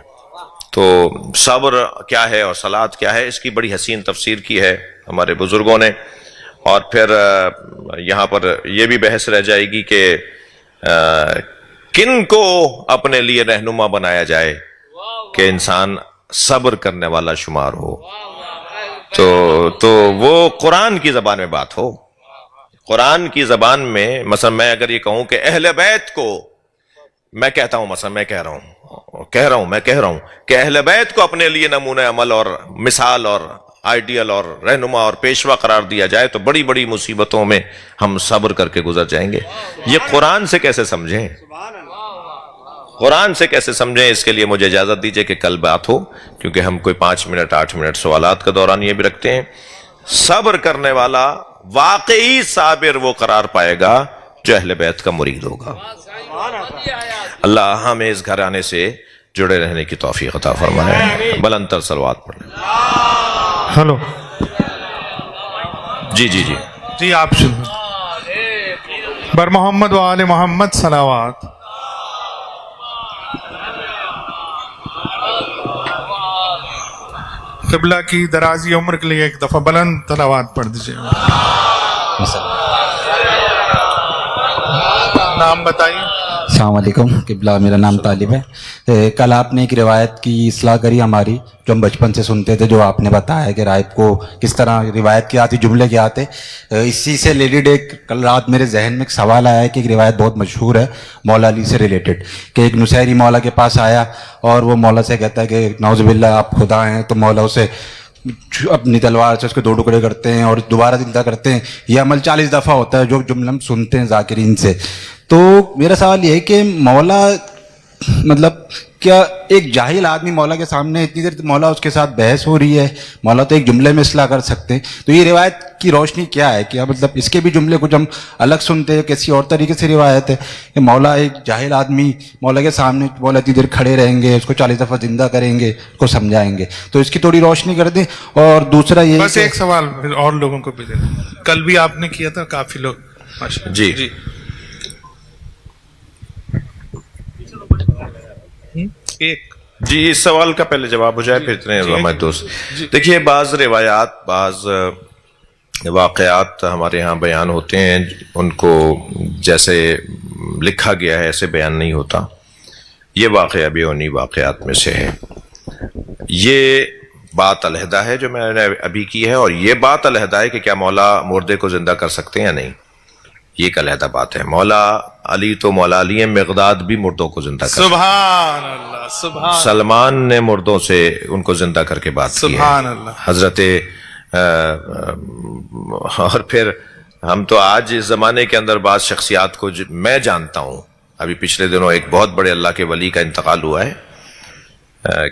تو صبر کیا ہے اور صلات کیا ہے، اس کی بڑی حسین تفسیر کی ہے ہمارے بزرگوں نے. اور پھر یہاں پر یہ بھی بحث رہ جائے گی کہ کن کو اپنے لیے رہنما بنایا جائے کہ انسان صبر کرنے والا شمار ہو. تو وہ قرآن کی زبان میں بات ہو. قرآن کی زبان میں مثلا میں اگر یہ کہوں کہ اہل بیت کو، میں کہتا ہوں مثلا میں کہہ رہا ہوں کہ اہل بیت کو اپنے لیے نمونہ عمل اور مثال اور آئیڈیل اور رہنما اور پیشوا قرار دیا جائے تو بڑی بڑی مصیبتوں میں ہم صبر کر کے گزر جائیں گے. یہ قرآن سے کیسے سمجھیں؟ قرآن سے کیسے سمجھیں؟ اس کے لیے مجھے اجازت دیجئے کہ کل بات ہو، کیونکہ ہم کوئی 5 منٹ 8 منٹ سوالات کا دوران یہ بھی رکھتے ہیں. صبر کرنے والا واقعی صابر وہ قرار پائے گا جو اہل بیت کا مرید ہوگا. اللہ ہمیں اس گھرانے سے جڑے رہنے کی توفیق عطا فرمائے. بلند تر صلوات پڑھ لیں. ہلو جی آپ شروع. بر محمد و آل محمد صلوات. قبلہ کی درازی عمر کے لیے ایک دفعہ بلند تلاوات پڑھ دیجیے. نام بتائیے. السلام علیکم. قبلہ میرا نام طالب ہے. کل آپ نے ایک روایت کی اصلاح کری ہماری جو ہم بچپن سے سنتے تھے، جو آپ نے بتایا کہ رائب کو کس طرح روایت کیا آتی، جملے کیا آتے. اسی سے ریلیٹڈ ایک کل رات میرے ذہن میں ایک سوال آیا ہے کہ ایک روایت بہت مشہور ہے مولا علی سے ریلیٹڈ، کہ ایک نصیری مولا کے پاس آیا اور وہ مولا سے کہتا ہے کہ نعوذ باللہ آپ خدا ہیں. تو مولا اسے اپنی تلوار سے اس کے 2 ٹکڑے کرتے ہیں اور دوبارہ زندہ کرتے ہیں. یہ عمل 40 دفعہ ہوتا ہے جو جملے ہم سنتے ہیں ذاکرین سے. تو میرا سوال یہ ہے کہ مولا مطلب کیا ایک جاہل آدمی مولا کے سامنے اتنی دیر مولا اس کے ساتھ بحث ہو رہی ہے، مولا تو ایک جملے میں اصلاح کر سکتے ہیں. تو یہ روایت کی روشنی کیا ہے؟ کیا مطلب اس کے بھی جملے کچھ ہم الگ سنتے ہیں، کسی اور طریقے سے روایت ہے کہ مولا ایک جاہل آدمی مولا کے سامنے مولا اتنی دیر کھڑے رہیں گے، اس کو 40 دفعہ زندہ کریں گے، اس کو سمجھائیں گے. تو اس کی تھوڑی روشنی کر دیں. اور دوسرا یہ بس ایک سوال پھر اور لوگوں کو بھی دیں. کل بھی آپ نے کیا تھا، کافی لوگ. جی ایک اس سوال کا پہلے جواب ہو جائے پھر اتنے ہمارے دوست. دیکھیے بعض روایات، بعض واقعات ہمارے ہاں بیان ہوتے ہیں، ان کو جیسے لکھا گیا ہے ایسے بیان نہیں ہوتا. یہ واقعہ بھی انہی واقعات میں سے ہے. یہ بات علیحدہ ہے جو میں نے ابھی کی ہے، اور یہ بات علیحدہ ہے کہ کیا مولا مردے کو زندہ کر سکتے ہیں یا نہیں. یہ ایک علیحدہ بات ہے. مولا علی تو مولا علی ہیں، مقداد بھی مردوں کو زندہ کر. سبحان اللہ. سبحان. سلمان نے مردوں سے ان کو زندہ کر کے بات کی ہے. سبحان اللہ. حضرت اور پھر ہم تو آج اس زمانے کے اندر بعض شخصیات کو میں جانتا ہوں. ابھی پچھلے دنوں ایک بہت بڑے اللہ کے ولی کا انتقال ہوا ہے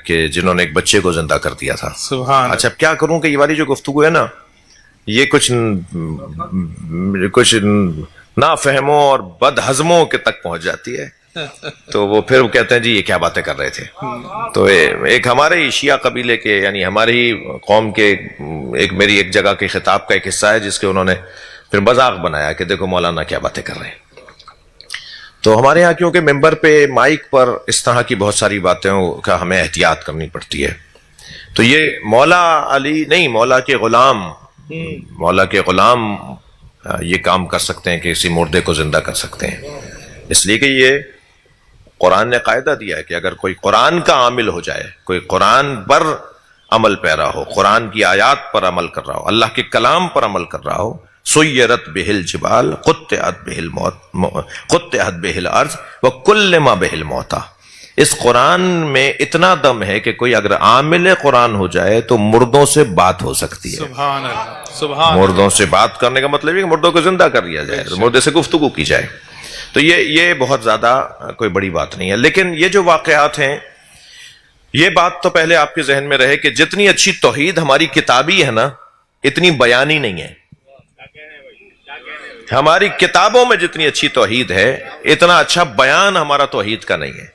کہ جنہوں نے ایک بچے کو زندہ کر دیا تھا. سبحان. اچھا اب کیا کروں کہ یہ والی جو گفتگو ہے نا، یہ کچھ نافہموں اور بد ہضموں کے تک پہنچ جاتی ہے. تو وہ پھر کہتے ہیں جی یہ کیا باتیں کر رہے تھے. تو ایک ہمارے شیعہ قبیلے کے، یعنی ہماری قوم کے میری ایک جگہ کے خطاب کا ایک حصہ ہے جس کے انہوں نے پھر مذاق بنایا کہ دیکھو مولانا کیا باتیں کر رہے ہیں. تو ہمارے ہاں کیونکہ ممبر پہ مائک پر اس طرح کی بہت ساری باتیں کا ہمیں احتیاط کرنی پڑتی ہے. تو یہ مولا علی نہیں، مولا کے غلام یہ کام کر سکتے ہیں کہ کسی مردے کو زندہ کر سکتے ہیں. اس لیے کہ یہ قرآن نے قاعدہ دیا ہے کہ اگر کوئی قرآن کا عامل ہو جائے، کوئی قرآن پر عمل پیرا ہو، قرآن کی آیات پر عمل کر رہا ہو، اللہ کے کلام پر عمل کر رہا ہو، سیرت بہ الجبال قطعت بہ الارض وکلم بہ الموتى. اس قرآن میں اتنا دم ہے کہ کوئی اگر عامل قرآن ہو جائے تو مردوں سے بات ہو سکتی ہے. سبحان اللہ. سبحان. مردوں سے بات کرنے کا مطلب ہے کہ مردوں کو زندہ کر دیا جائے، مردے سے گفتگو کی جائے. تو یہ بہت زیادہ کوئی بڑی بات نہیں ہے. لیکن یہ جو واقعات ہیں، یہ بات تو پہلے آپ کے ذہن میں رہے کہ جتنی اچھی توحید ہماری کتابی ہے نا، اتنی بیانی نہیں ہے. ہماری کتابوں میں جتنی اچھی توحید ہے، اتنا اچھا بیان ہمارا توحید کا نہیں ہے.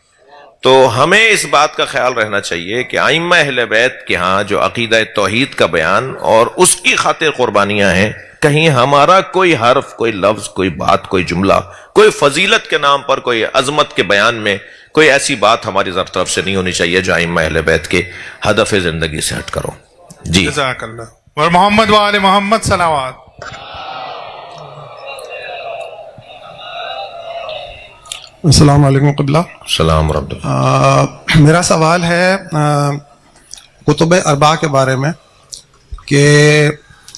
تو ہمیں اس بات کا خیال رہنا چاہیے کہ ائمہ اہل بیت کے ہاں جو عقیدہ توحید کا بیان اور اس کی خاطر قربانیاں ہیں کہیں ہمارا کوئی حرف، کوئی لفظ، کوئی بات، کوئی جملہ، کوئی فضیلت کے نام پر، کوئی عظمت کے بیان میں کوئی ایسی بات ہماری طرف سے نہیں ہونی چاہیے جو ائمہ اہل بیت کے ہدف زندگی سے ہٹ کرو. جی جزاک اللہ. اور محمد و آل محمد صلوات. السلام علیکم قبلہ. السلام ورحمۃ اللہ. میرا سوال ہے کتب اربع کے بارے میں، کہ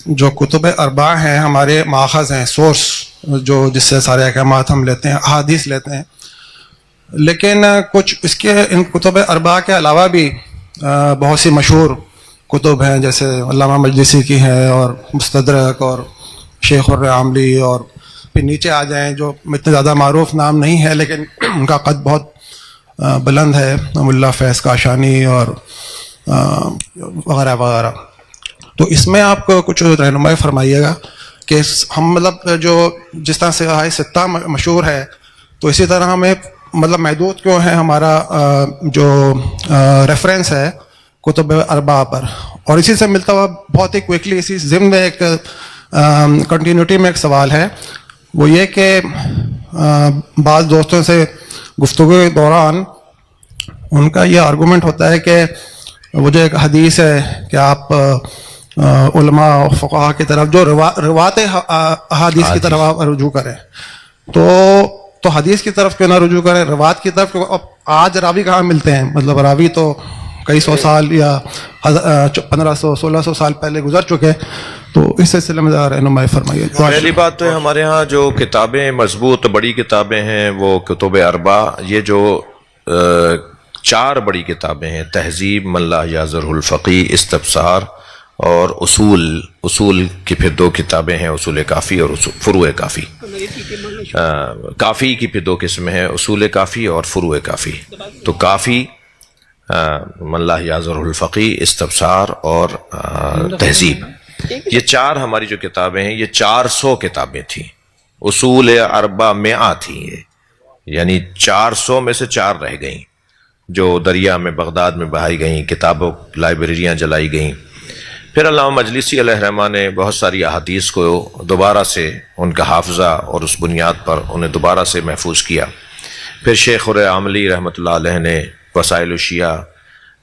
جو کتب اربع ہیں ہمارے ماخذ ہیں، سورس جو جس سے سارے احکامات ہم لیتے ہیں، احادیث لیتے ہیں، لیکن کچھ اس کے ان کتب اربع کے علاوہ بھی بہت سی مشہور کتب ہیں، جیسے علامہ مجلسی کی ہیں اور مستدرک اور شیخ الرعاملی، اور پھر نیچے آ جائیں جو اتنے زیادہ معروف نام نہیں ہے لیکن ان کا قد بہت بلند ہے، ملا فیض کاشانی اور وغیرہ وغیرہ. تو اس میں آپ کو کچھ رہنمائی فرمائیے گا کہ ہم مطلب جو جس طرح سے ستہ مشہور ہے، تو اسی طرح ہمیں مطلب محدود کیوں ہے ہمارا جو ریفرنس ہے کتب اربع پر. اور اسی سے ملتا ہوا بہت ہی کوئکلی اسی ضمن میں ایک کنٹینیوٹی میں ایک سوال ہے، وہ یہ کہ بعض دوستوں سے گفتگو کے دوران ان کا یہ آرگومنٹ ہوتا ہے کہ وہ جو ایک حدیث ہے کہ آپ علماء و فقہا کی طرف جو روات احادیث کی طرف آپ رجوع کریں، تو حدیث کی طرف کیوں نہ رجوع کریں، روات کی طرف. آج راوی کہاں ملتے ہیں؟ مطلب راوی تو کئی سو سال یا 1500-1600 سال پہلے گزر چکے. تو اس سلسلے میں رہنمائی فرمائیے. پہلی بات تو ہے ہمارے ہاں جو کتابیں مضبوط بڑی کتابیں ہیں وہ کتب اربع. یہ جو 4 بڑی کتابیں ہیں، تہذیب، من لا یعذرہ الفقیہ، استبصار اور اصول کی پھر 2 کتابیں ہیں، اصول کافی اور فروع کافی. کافی کی پھر 2 قسمیں ہیں، اصول کافی اور فروع کافی. تو کافی، من لا یعذرہ الفقیہ، استبصار اور تہذیب، یہ 4 ہماری جو کتابیں ہیں یہ 400 کتابیں تھیں. اصول اربع 100 تھیں یہ، یعنی 400 میں سے 4 رہ گئیں جو دریا میں بغداد میں بہائی گئیں، کتابوں لائبریریاں جلائی گئیں. پھر علامہ مجلسی علیہ الرحمہ نے بہت ساری احادیث کو دوبارہ سے ان کا حافظہ اور اس بنیاد پر انہیں دوبارہ سے محفوظ کیا. پھر شیخ الرعاملی رحمۃ اللہ علیہ نے وسائل الشیعہ،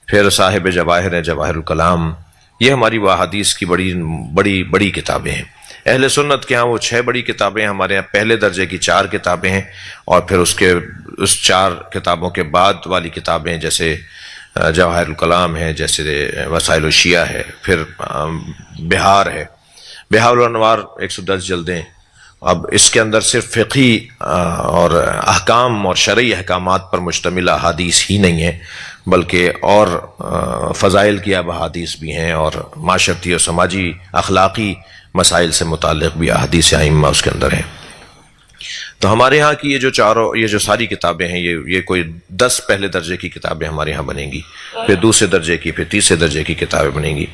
پھر صاحب جواہر ہیں جواہر الکلام. یہ ہماری وہ احادیث کی بڑی کتابیں ہیں. اہل سنت کے ہاں وہ 6 بڑی کتابیں ہیں، ہمارے ہاں پہلے درجے کی 4 کتابیں ہیں، اور پھر اس 4 کتابوں کے بعد والی کتابیں جیسے جواہر الکلام ہے، جیسے وسائل الشیعہ ہے، پھر بہار ہے، بہار الانوار 110 جلدیں. اب اس کے اندر صرف فقہی اور احکام اور شرعی احکامات پر مشتمل احادیث ہی نہیں ہیں، بلکہ اور فضائل کی احادیث بھی ہیں، اور معاشرتی اور سماجی اخلاقی مسائل سے متعلق بھی احادیث ائمہ اس کے اندر ہیں. تو ہمارے ہاں کی یہ جو ساری کتابیں ہیں یہ کوئی 10 پہلے درجے کی کتابیں ہمارے یہاں بنیں گی، پھر دوسرے درجے کی، پھر تیسرے درجے کی کتابیں بنیں گی.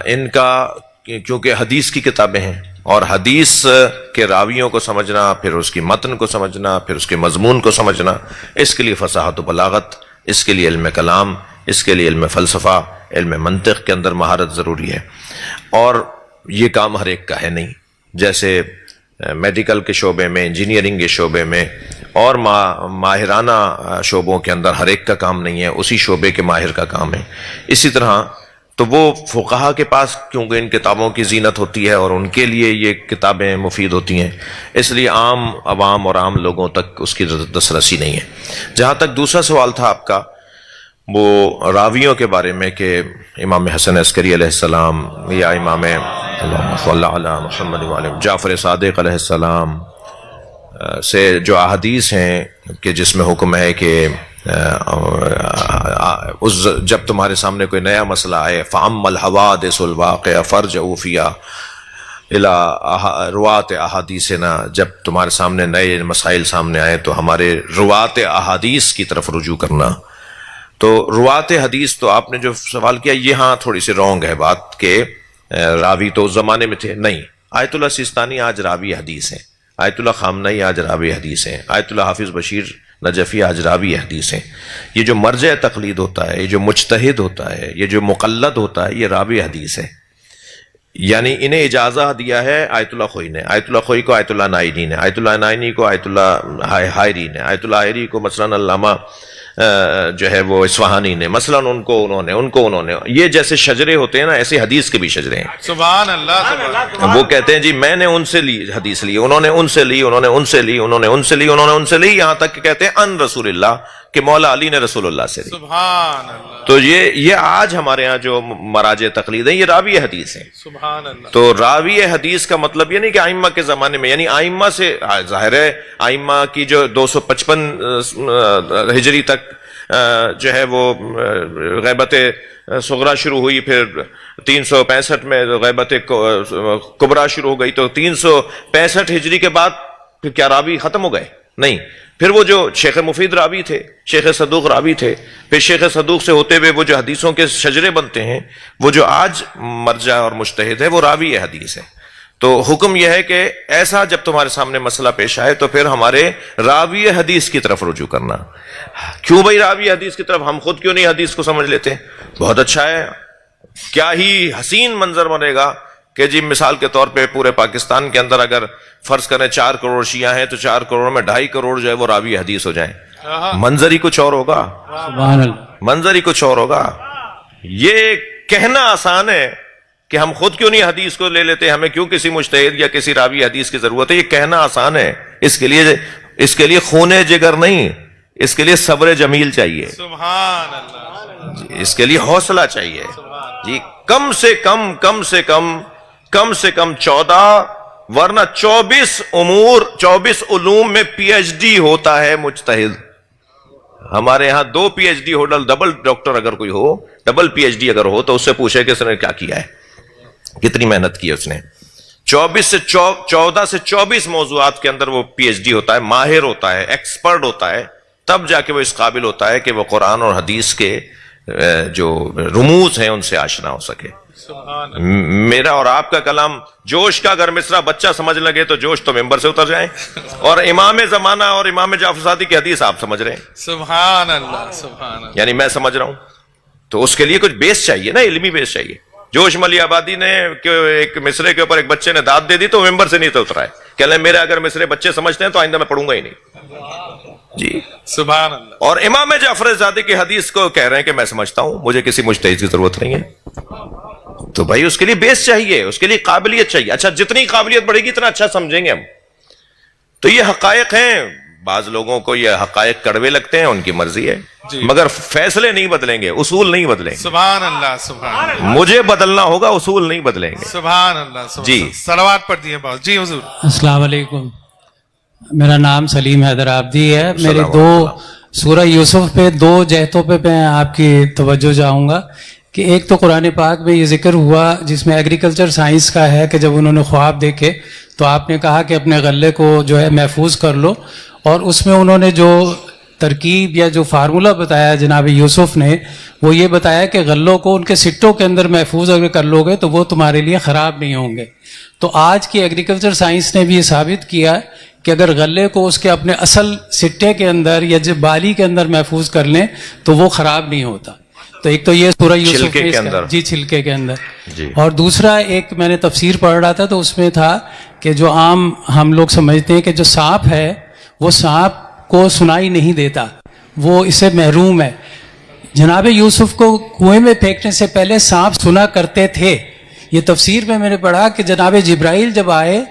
ان کا کیونکہ حدیث کی کتابیں ہیں، اور حدیث کے راویوں کو سمجھنا، پھر اس کی متن کو سمجھنا، پھر اس کے مضمون کو سمجھنا، اس کے لیے فصاحت و بلاغت، اس کے لیے علم کلام، اس کے لیے علم فلسفہ، علم منطق کے اندر مہارت ضروری ہے. اور یہ کام ہر ایک کا ہے نہیں. جیسے میڈیکل کے شعبے میں، انجینئرنگ کے شعبے میں اور ماہرانہ شعبوں کے اندر ہر ایک کا کام نہیں ہے، اسی شعبے کے ماہر کا کام ہے. اسی طرح تو وہ فقہا کے پاس کیونکہ ان کتابوں کی زینت ہوتی ہے اور ان کے لیے یہ کتابیں مفید ہوتی ہیں، اس لیے عام عوام اور عام لوگوں تک اس کی دسترسی نہیں ہے. جہاں تک دوسرا سوال تھا آپ کا وہ راویوں کے بارے میں کہ امام حسن عسکری علیہ السلام یا امام اللہم صلی علی محمد وعلی جعفر صادق علیہ السلام سے جو احادیث ہیں کہ جس میں حکم ہے کہ جب تمہارے سامنے کوئی نیا مسئلہ آئے فَأَمَّ الْحَوَادِثُ الْوَاقِعَةُ فَارْجِعُوا فِيهَا إِلَىٰ رُوَاةِ أَحَادِيثِنَا، جب تمہارے سامنے نئے مسائل سامنے آئے تو ہمارے روات احادیث کی طرف رجوع کرنا. تو روات حدیث تو آپ نے جو سوال کیا یہ ہاں تھوڑی سی رونگ ہے بات کہ راوی تو اس زمانے میں تھے. نہیں، آیت اللہ سیستانی آج راوی حدیث ہیں، آیت اللہ خامنئی آج راوی حدیث ہیں، آیت اللہ حافظ بشیر نجفی آج راوی حدیث ہیں. یہ جو مرجع تقلید ہوتا ہے، یہ جو مجتہد ہوتا ہے، یہ جو مقلد ہوتا ہے، یہ راوی حدیث ہے. یعنی انہیں اجازہ دیا ہے آیت اللہ خوئی نے، آیت اللہ خوئی کو آیت اللہ نائینی نے، آیت اللہ نائینی کو آیت اللہ حائری نے، آیت اللہ حائری کو مثلاً علامہ جو ہے وہ اصفہانی نے، مثلاً ان کو انہوں نے یہ جیسے شجرے ہوتے ہیں نا، ایسے حدیث کے بھی شجرے ہیں. سبحان اللہ سبحان اللہ. وہ کہتے ہیں جی میں نے ان سے لی حدیث لی، انہوں نے ان سے لی، انہوں نے ان سے لی، انہوں نے ان سے لی، انہوں نے ان سے لی، یہاں تک کہ کہتے ہیں ان رسول اللہ کہ مولا علی نے رسول اللہ سے لی. سبحان اللہ. تو یہ آج ہمارے ہاں جو مراجع تقلید ہیں یہ راوی حدیث ہیں. سبحان اللہ. تو راوی حدیث کا مطلب یہ نہیں کہ آئمہ کے زمانے میں، یعنی آئمہ سے ظاہر ہے آئمہ کی جو 255 ہجری تک جو ہے وہ غیبت صغرا شروع ہوئی، پھر 365 میں غیبت کبرا شروع ہو گئی، تو 365 ہجری کے بعد پھر کیا راوی ختم ہو گئے؟ نہیں، پھر وہ جو شیخ مفید راوی تھے، شیخ صدوق راوی تھے، پھر شیخ صدوق سے ہوتے ہوئے وہ جو حدیثوں کے شجرے بنتے ہیں، وہ جو آج مرجع اور مجتہد ہے وہ راوی حدیث ہے. تو حکم یہ ہے کہ ایسا جب تمہارے سامنے مسئلہ پیش آئے تو پھر ہمارے راوی حدیث کی طرف رجوع کرنا. کیوں بھائی راوی حدیث کی طرف؟ ہم خود کیوں نہیں حدیث کو سمجھ لیتے؟ بہت اچھا ہے، کیا ہی حسین منظر بنے گا کہ جی مثال کے طور پہ پورے پاکستان کے اندر اگر فرض کریں 4 کروڑ شیعہ ہیں تو 4 کروڑ میں 2.5 کروڑ جو ہے وہ راوی حدیث ہو جائیں. منظر ہی کچھ اور ہوگا، سبحان اللہ. منظر ہی کچھ اور ہوگا. یہ کہنا آسان ہے کہ ہم خود کیوں نہیں حدیث کو لے لیتے، ہمیں کیوں کسی مجتہد یا کسی راوی حدیث کی ضرورت ہے، یہ کہنا آسان ہے. اس کے لیے خون جگر نہیں، اس کے لیے صبر جمیل چاہیے، سبحان اللہ. اس کے لیے حوصلہ چاہیے. جی کم سے کم 14 ورنہ 24 علوم میں پی ایچ ڈی ہوتا ہے مجتہد. ہمارے یہاں 2 پی ایچ ڈی ہو، ڈبل ڈاکٹر اگر کوئی ہو، ڈبل پی ایچ ڈی اگر ہو تو اس سے پوچھے کہ اس نے کیا کیا ہے، کتنی محنت کی ہے اس نے. 14 سے 24 موضوعات کے اندر وہ پی ایچ ڈی ہوتا ہے، ماہر ہوتا ہے، ایکسپرٹ ہوتا ہے، تب جا کے وہ اس قابل ہوتا ہے کہ وہ قرآن اور حدیث کے جو رموز ہیں ان سے آشنا ہو سکے. میرا اور آپ کا کلام جوش کا اگر مصرع بچہ سمجھ لگے تو جوش تو ممبر سے اتر جائیں، اور امام زمانہ اور امام جعفر صادق کی حدیث آپ سمجھ رہے ہیں، سبحان اللہ. سبحان اللہ. یعنی میں سمجھ رہا ہوں. تو اس کے لیے کچھ بیس چاہیے نا، علمی بیس چاہیے. جوش ملی آبادی نے ایک مصرے کے اوپر ایک بچے نے داد دے دی تو ممبر سے نہیں تو اترا ہے، کہ لیں میرے اگر مصرے بچے سمجھتے ہیں تو آئندہ میں پڑھوں گا ہی نہیں. جی سبحان اللہ. اور امام جعفر صادق کی حدیث کو کہہ رہے ہیں کہ میں سمجھتا ہوں، مجھے کسی مجتہد کی ضرورت نہیں ہے. تو بھائی اس کے لیے بیس چاہیے، اس کے لیے قابلیت چاہیے. اچھا جتنی قابلیت بڑھے گی اتنا اچھا سمجھیں گے ہم. تو یہ حقائق ہیں، بعض لوگوں کو یہ حقائق کڑوے لگتے ہیں، ان کی مرضی ہے، مگر فیصلے نہیں بدلیں گے، اصول نہیں بدلیں گے. سبحان اللہ. سبحان اللہ. مجھے بدلنا ہوگا، اصول نہیں بدلیں گے. سبحان اللہ. جی صلوات پڑھ دیے باز. جی حضور. السلام علیکم. میرا نام سلیم حیدر آبدی ہے. میرے السلام 2 علیکم. سورہ یوسف پہ 2 جہتوں پہ میں آپ کی توجہ چاہوں گا کہ ایک تو قرآن پاک میں یہ ذکر ہوا جس میں ایگریکلچر سائنس کا ہے کہ جب انہوں نے خواب دیکھے تو آپ نے کہا کہ اپنے غلے کو جو ہے محفوظ کر لو، اور اس میں انہوں نے جو ترکیب یا جو فارمولہ بتایا جناب یوسف نے، وہ یہ بتایا کہ غلوں کو ان کے سٹوں کے اندر محفوظ اگر کر لو گے تو وہ تمہارے لیے خراب نہیں ہوں گے. تو آج کی ایگریکلچر سائنس نے بھی یہ ثابت کیا کہ اگر غلے کو اس کے اپنے اصل سٹے کے اندر یا جو بالی کے اندر محفوظ کر لیں تو وہ خراب نہیں ہوتا. تو ایک تو یہ سورہ یوسف چھلکے کے اندر، جی چھلکے کے اندر جی. اور دوسرا ایک میں نے تفسیر پڑھ رہا تھا تو اس میں تھا کہ جو عام ہم لوگ سمجھتے ہیں کہ جو سانپ ہے وہ سانپ کو سنائی نہیں دیتا، وہ اسے محروم ہے. جناب یوسف کو کنویں میں پھینکنے سے پہلے سانپ سنا کرتے تھے. یہ تفسیر میں نے پڑھا کہ جناب جبرائیل جب آئے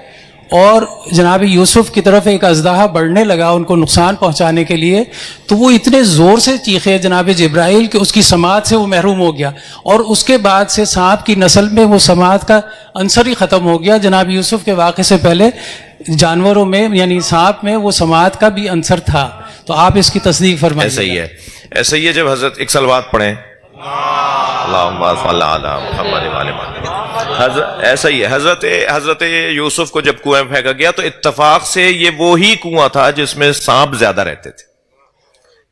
اور جناب یوسف کی طرف ایک اژدہا بڑھنے لگا ان کو نقصان پہنچانے کے لیے، تو وہ اتنے زور سے چیخے جناب جبرائیل کہ اس کی سماعت سے وہ محروم ہو گیا، اور اس کے بعد سے سانپ کی نسل میں وہ سماعت کا عنصر ہی ختم ہو گیا. جناب یوسف کے واقعے سے پہلے جانوروں میں یعنی سانپ میں وہ سماعت کا بھی عنصر تھا. تو آپ اس کی تصدیق فرمائیے. ایسا ہی ہے جب حضرت ایک صلوات پڑھیں اللہم صلی علی محمد وعلی محمد. ایسا ہی ہے حضرت یوسف کو جب کنویں میں پھینکا گیا تو اتفاق سے یہ وہی کنواں تھا جس میں سانپ زیادہ رہتے تھے.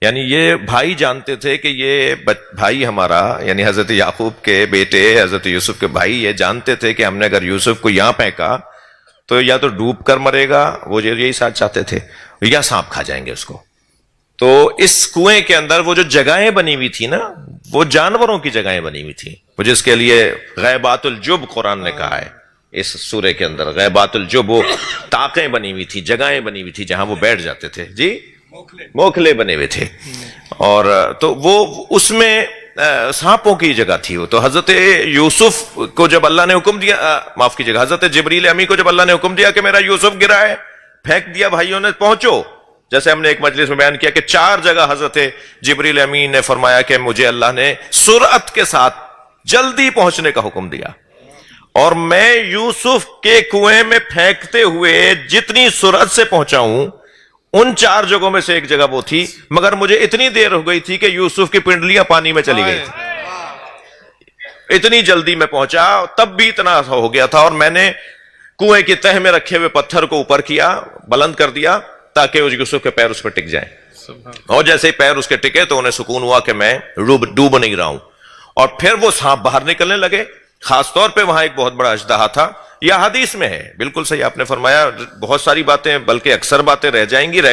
یعنی یہ بھائی جانتے تھے کہ یہ بھائی ہمارا، یعنی حضرت یعقوب کے بیٹے حضرت یوسف کے بھائی یہ جانتے تھے کہ ہم نے اگر یوسف کو یہاں پھینکا تو یا تو ڈوب کر مرے گا، وہ یہی ساتھ چاہتے تھے، یا سانپ کھا جائیں گے اس کو. تو اس کنویں کے اندر وہ جو جگہیں بنی ہوئی تھی نا، وہ جانوروں کی جگہیں بنی ہوئی تھی. وہ جس کے لیے غیبات الجب قرآن نے کہا ہے اس سورے کے اندر. غیبات الجب وہ طاقیں بنی ہوئی تھی, جگہیں بنی ہوئی تھی جہاں وہ بیٹھ جاتے تھے, جی موکھلے بنے ہوئے تھے, اور تو وہ اس میں سانپوں کی جگہ تھی. وہ تو حضرت یوسف کو جب اللہ نے حکم دیا, معاف کیجیے گا, حضرت جبریل امی کو جب اللہ نے حکم دیا کہ میرا یوسف گرا ہے, پھینک دیا بھائیوں نے, پہنچو. جیسے ہم نے ایک مجلس میں بیان کیا کہ 4 جگہ حضرت جبریل امین نے فرمایا کہ مجھے اللہ نے سرعت کے ساتھ جلدی پہنچنے کا حکم دیا, اور میں یوسف کے کنویں میں پھینکتے ہوئے جتنی سرعت سے پہنچا ہوں ان 4 جگہوں میں سے ایک جگہ وہ تھی, مگر مجھے اتنی دیر ہو گئی تھی کہ یوسف کی پنڈلیاں پانی میں چلی گئی تھی. اتنی جلدی میں پہنچا, تب بھی اتنا ہو گیا تھا, اور میں نے کنویں کی تہ میں رکھے ہوئے پتھر کو اوپر کیا, بلند کر دیا تاکہ یوسف کے پیر اس پہ ٹک جائیں, اور جیسے ہی پیر اس کے ٹکے تو انہیں سکون ہوا کہ میں ڈوب نہیں رہا ہوں. اور پھر وہ سانپ باہر نکلنے لگے. خاص طور پہ وہاں ایک بہت بڑا اژدہا تھا, یہ حدیث میں ہے, بالکل صحیح آپ نے فرمایا. بہت ساری باتیں, بلکہ اکثر باتیں رہ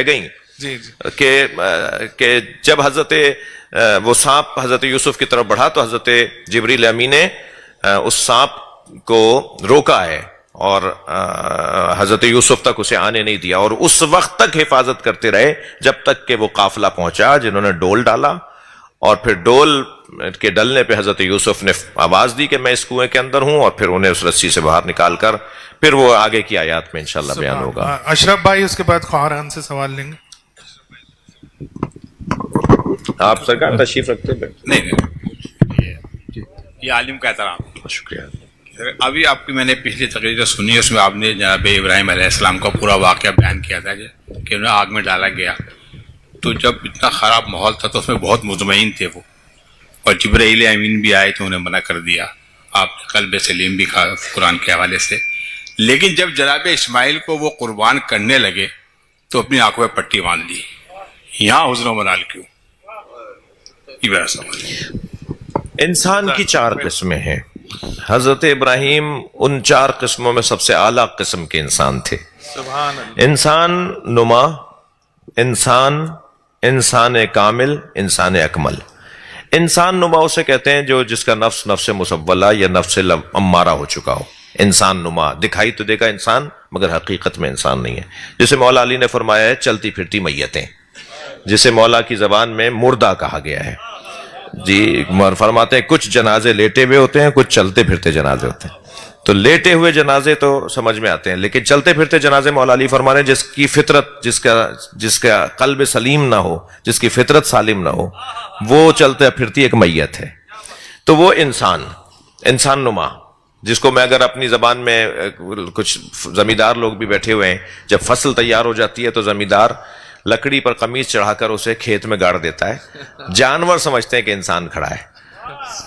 گئیں جی کہ جب حضرت وہ سانپ حضرت یوسف کی طرف بڑھا تو حضرت جبریل امی نے اس سانپ کو روکا ہے اور حضرت یوسف تک اسے آنے نہیں دیا, اور اس وقت تک حفاظت کرتے رہے جب تک کہ وہ قافلہ پہنچا جنہوں نے ڈول ڈالا, اور پھر ڈول کے ڈلنے پہ حضرت یوسف نے آواز دی کہ میں اس کنویں کے اندر ہوں, اور پھر انہیں اس رسی سے باہر نکال کر پھر وہ آگے کی آیات میں انشاءاللہ بیان ہوگا. اشرف بھائی اس کے بعد خواہران سے سوال لیں گے. آپ سرکار تشریف رکھتے ہیں؟ نہیں, یہ عالم کا احترام. شکریہ. ابھی آپ کی میں نے پچھلی تقریر جو سنی اس میں آپ نے جناب ابراہیم علیہ السلام کا پورا واقعہ بیان کیا تھا کہ انہیں آگ میں ڈالا گیا, تو جب اتنا خراب ماحول تھا تو اس میں بہت مطمئن تھے وہ, اور جبرائیل امین بھی آئے تو انہیں منع کر دیا, آپ قلب سلیم بھی کھا قرآن کے حوالے سے. لیکن جب جناب اسماعیل کو وہ قربان کرنے لگے تو اپنی آنکھوں میں پٹی باندھ لی, یہاں حزن و ملال کیوں؟ یہ بڑا سوال. انسان کی 4 قسمیں ہیں. حضرت ابراہیم ان 4 قسموں میں سب سے اعلیٰ قسم کے انسان تھے. انسان نما, انسان کامل, انسان اکمل. انسان نما اسے کہتے ہیں جو جس کا نفس مسولہ یا نفس امارہ ہو چکا ہو. انسان نما, دکھائی تو دے گا انسان مگر حقیقت میں انسان نہیں ہے. جسے مولا علی نے فرمایا ہے چلتی پھرتی میتیں, جسے مولا کی زبان میں مردہ کہا گیا ہے. جی فرماتے ہیں کچھ جنازے لیٹے ہوئے ہوتے ہیں, کچھ چلتے پھرتے جنازے ہوتے ہیں. تو لیٹے ہوئے جنازے تو سمجھ میں آتے ہیں, لیکن چلتے پھرتے جنازے مولا علی فرما رہے ہیں جس کی فطرت, جس کا قلب سلیم نہ ہو, جس کی فطرت سالم نہ ہو, وہ چلتے پھرتی ایک میت ہے. تو وہ انسان نما, جس کو میں اگر اپنی زبان میں, کچھ زمیندار لوگ بھی بیٹھے ہوئے ہیں, جب فصل تیار ہو جاتی ہے تو زمیندار لکڑی پر قمیص چڑھا کر اسے کھیت میں گاڑ دیتا ہے, جانور سمجھتے ہیں کہ انسان کھڑا ہے.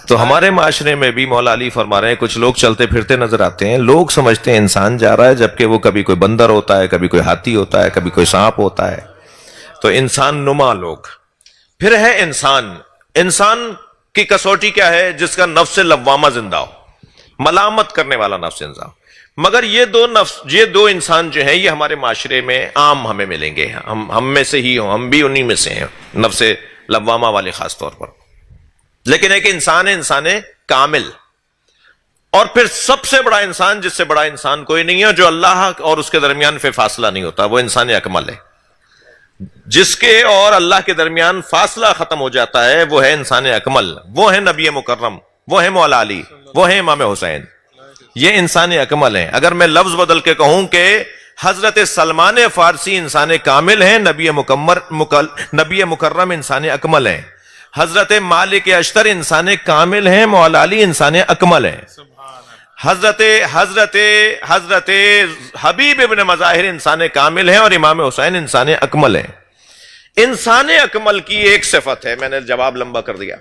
تو ہمارے معاشرے میں بھی مولا علی فرما رہے ہیں کچھ لوگ چلتے پھرتے نظر آتے ہیں, لوگ سمجھتے ہیں انسان جا رہا ہے, جبکہ وہ کبھی کوئی بندر ہوتا ہے, کبھی کوئی ہاتھی ہوتا ہے, کبھی کوئی سانپ ہوتا ہے. تو انسان نما لوگ. پھر ہے انسان کی کسوٹی کیا ہے؟ جس کا نفس لوامہ زندہ ہو, ملامت کرنے والا نفس زندہ ہو. مگر یہ دو انسان جو ہیں یہ ہمارے معاشرے میں عام ہمیں ملیں گے, ہم میں سے ہی ہوں, ہم بھی انہی میں سے ہیں, نفس لوامہ والے خاص طور پر. لیکن ایک انسان ہے انسان کامل, اور پھر سب سے بڑا انسان جس سے بڑا انسان کوئی نہیں ہے, جو اللہ اور اس کے درمیان پھر فاصلہ نہیں ہوتا, وہ انسان اکمل ہے. جس کے اور اللہ کے درمیان فاصلہ ختم ہو جاتا ہے وہ ہے انسان اکمل, وہ ہے نبی مکرم, وہ ہے مولا علی, وہ ہے امام حسین. یہ انسان اکمل ہیں. اگر میں لفظ بدل کے کہوں کہ حضرت سلمان فارسی انسان کامل ہیں, نبی مکرم انسان اکمل ہیں, حضرت مالک اشتر انسان کامل ہیں, مولا علی انسان اکمل ہیں, حضرت حبیب ابن مظاہر انسان کامل ہیں, اور امام حسین انسان اکمل ہیں. انسان اکمل کی ایک صفت ہے, میں نے جواب لمبا کر دیا.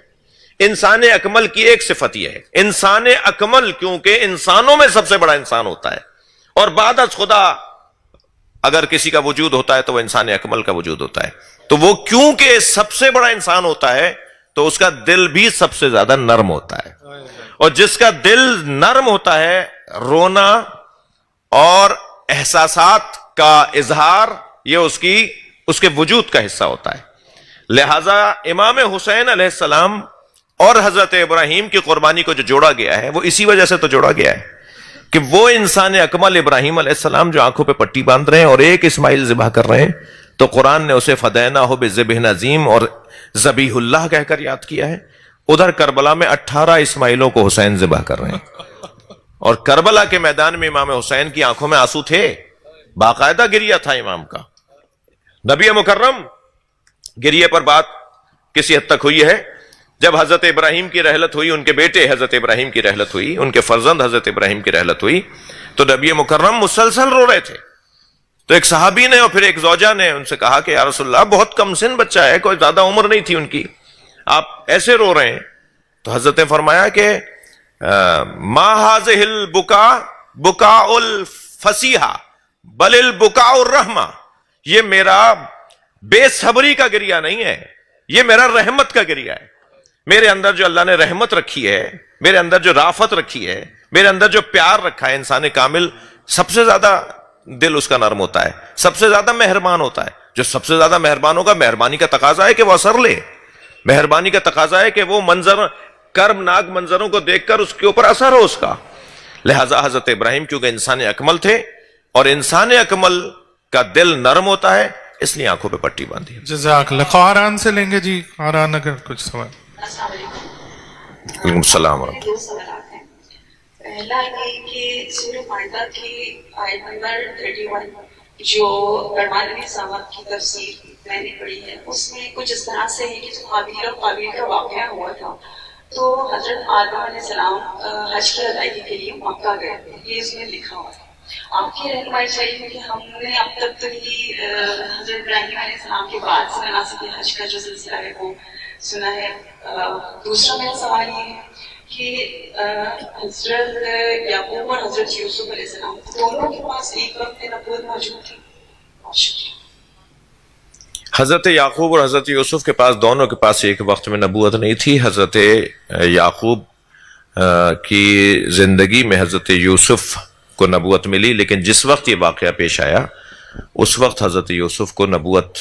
انسان اکمل کی ایک صفت یہ ہے, انسان اکمل کیونکہ انسانوں میں سب سے بڑا انسان ہوتا ہے, اور بعد از خدا اگر کسی کا وجود ہوتا ہے تو وہ انسان اکمل کا وجود ہوتا ہے. تو وہ کیونکہ سب سے بڑا انسان ہوتا ہے تو اس کا دل بھی سب سے زیادہ نرم ہوتا ہے, اور جس کا دل نرم ہوتا ہے, رونا اور احساسات کا اظہار یہ اس کے وجود کا حصہ ہوتا ہے. لہذا امام حسین علیہ السلام اور حضرت ابراہیم کی قربانی کو جو جوڑا گیا ہے وہ اسی وجہ سے تو جوڑا گیا ہے کہ وہ انسان اکمل ابراہیم علیہ السلام جو آنکھوں پہ پٹی باندھ رہے ہیں اور ایک اسماعیل ذبح کر رہے ہیں، تو قرآن نے اسے فدیناہ بذبح عظیم اور ذبیح اللہ کہہ کر یاد کیا ہے. ادھر کربلا میں 18 اسماعیلوں کو حسین ذبح کر رہے ہیں، اور کربلا کے میدان میں امام حسین کی آنکھوں میں آنسو تھے، باقاعدہ گریہ تھا امام کا. نبی مکرم گریے پر بات کسی حد تک ہوئی ہے. جب حضرت ابراہیم کی رحلت ہوئی، ان کے بیٹے حضرت ابراہیم کی رحلت ہوئی، ان کے فرزند حضرت ابراہیم کی رحلت ہوئی، تو نبی مکرم مسلسل رو رہے تھے. تو ایک صحابی نے اور پھر ایک زوجہ نے ان سے کہا کہ یا رسول اللہ، بہت کم سن بچہ ہے، کوئی زیادہ عمر نہیں تھی ان کی، آپ ایسے رو رہے ہیں. تو حضرت نے فرمایا کہ ما هذه البکاء بکاء الفصیحہ بل البکاء الرحمہ، یہ میرا بے صبری کا گریہ نہیں ہے، یہ میرا رحمت کا گریہ ہے. میرے اندر جو اللہ نے رحمت رکھی ہے، میرے اندر جو رافت رکھی ہے، میرے اندر جو پیار رکھا ہے، انسان کامل سب سے زیادہ دل اس کا نرم ہوتا ہے، سب سے زیادہ مہربان ہوتا ہے. جو سب سے زیادہ مہربان ہوگا، مہربانی کا تقاضا ہے کہ وہ اثر لے، مہربانی کا تقاضا ہے کہ وہ منظر کرب ناک منظروں کو دیکھ کر اس کے اوپر اثر ہو اس کا. لہذا حضرت ابراہیم کیونکہ انسان اکمل تھے اور انسان اکمل کا دل نرم ہوتا ہے، اس لیے آنکھوں پہ پٹی باندھی. جزاک اللہ. قرآن سے لیں گے جی، قرآن اگر کچھ سوال. السلام علیکم. وعلیکم السلام ورحمۃ اللہ. دو سوالات ہیں. پہلا یہ کہ سورہ مائدہ کی آیت نمبر 31 جو برمانوی صاحب کی تفسیر میں نے پڑھی ہے، اس میں کچھ اس طرح سے ہے کہ جو حابیل اور قابیل کا واقعہ ہوا تھا، تو حضرت آدم علیہ السلام حج کی ادائیگی کے لیے مکہ گئے تھے، یہ اس میں لکھا ہوا ہے. آپ کی رہنمائی چاہیے ہے کہ ہم نے اب تک تو یہ حضرت ابراہیم علیہ السلام کے بعد سے مناسک حج کا جو سلسلہ ہے وہ سنا ہے. دوسرا میرا سوال یہ ہے کہ حضرت یعقوب اور حضرت یوسف علیہ السلام دونوں کے پاس ایک وقت نبوت موجود تھی. بہت شکریہ. حضرت یعقوب اور حضرت یوسف کے پاس دونوں کے پاس ایک وقت میں نبوت نہیں تھی. حضرت یعقوب کی زندگی میں حضرت یوسف کو نبوت ملی، لیکن جس وقت یہ واقعہ پیش آیا اس وقت حضرت یوسف کو نبوت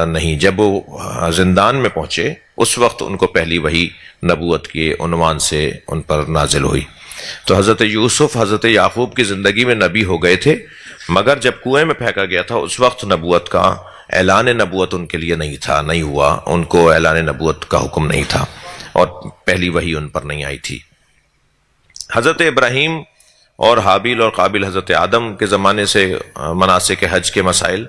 نہیں. جب وہ زندان میں پہنچے اس وقت ان کو پہلی وحی نبوت کے عنوان سے ان پر نازل ہوئی. تو حضرت یوسف حضرت یعقوب کی زندگی میں نبی ہو گئے تھے، مگر جب کنویں میں پھینکا گیا تھا اس وقت نبوت کا اعلان نبوت ان کے لیے نہیں تھا، نہیں ہوا، ان کو اعلان نبوت کا حکم نہیں تھا اور پہلی وحی ان پر نہیں آئی تھی. حضرت ابراہیم اور حابیل اور قابل حضرت آدم کے زمانے سے مناسک حج کے مسائل،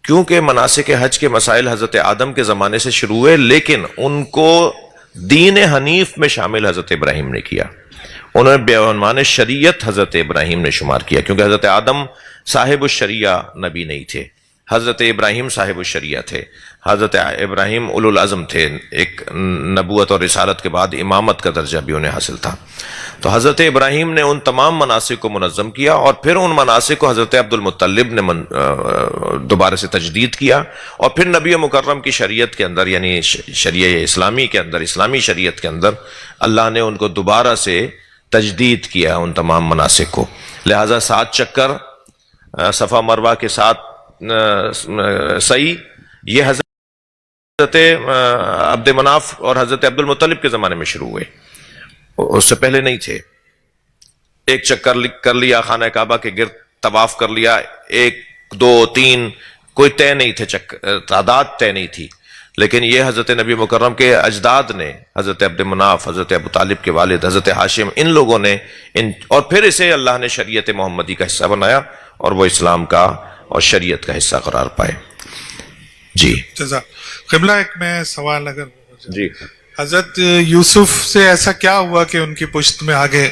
کیونکہ مناسک حج کے مسائل حضرت آدم کے زمانے سے شروع ہوئے، لیکن ان کو دین حنیف میں شامل حضرت ابراہیم نے کیا. انہوں نے بعنوان شریعت حضرت ابراہیم نے شمار کیا، کیونکہ حضرت آدم صاحب الشریعہ نبی نہیں تھے، حضرت ابراہیم صاحب الشریعہ تھے. حضرت ابراہیم اولو العزم تھے، ایک نبوت اور رسالت کے بعد امامت کا درجہ بھی انہیں حاصل تھا. تو حضرت ابراہیم نے ان تمام مناسک کو منظم کیا اور پھر ان مناسک کو حضرت عبد المطلب نے دوبارہ سے تجدید کیا، اور پھر نبی مکرم کی شریعت کے اندر، یعنی شریعہ اسلامی کے اندر، اسلامی شریعت کے اندر اللہ نے ان کو دوبارہ سے تجدید کیا ان تمام مناسک کو. لہذا 7 چکر صفا مروہ کے ساتھ سعی، یہ حضرت عبد مناف اور حضرت عبد المطلب کے زمانے میں شروع ہوئے، اس سے پہلے نہیں تھے. ایک چکر کر لیا خانہ کعبہ کے گرد، طواف کر لیا، 1 2 3 کوئی طے نہیں تھے، تعداد طے نہیں تھی. لیکن یہ حضرت نبی مکرم کے اجداد نے، حضرت عبد مناف، حضرت ابو طالب کے والد حضرت ہاشم، ان لوگوں نے اور پھر اسے اللہ نے شریعت محمدی کا حصہ بنایا اور وہ اسلام کا اور شریعت کا حصہ قرار پائے. جی جزاک. قبلہ ایک میں سوال اگر ہو جائے. جی. حضرت یوسف سے ایسا کیا ہوا کہ ان کی پشت میں آگے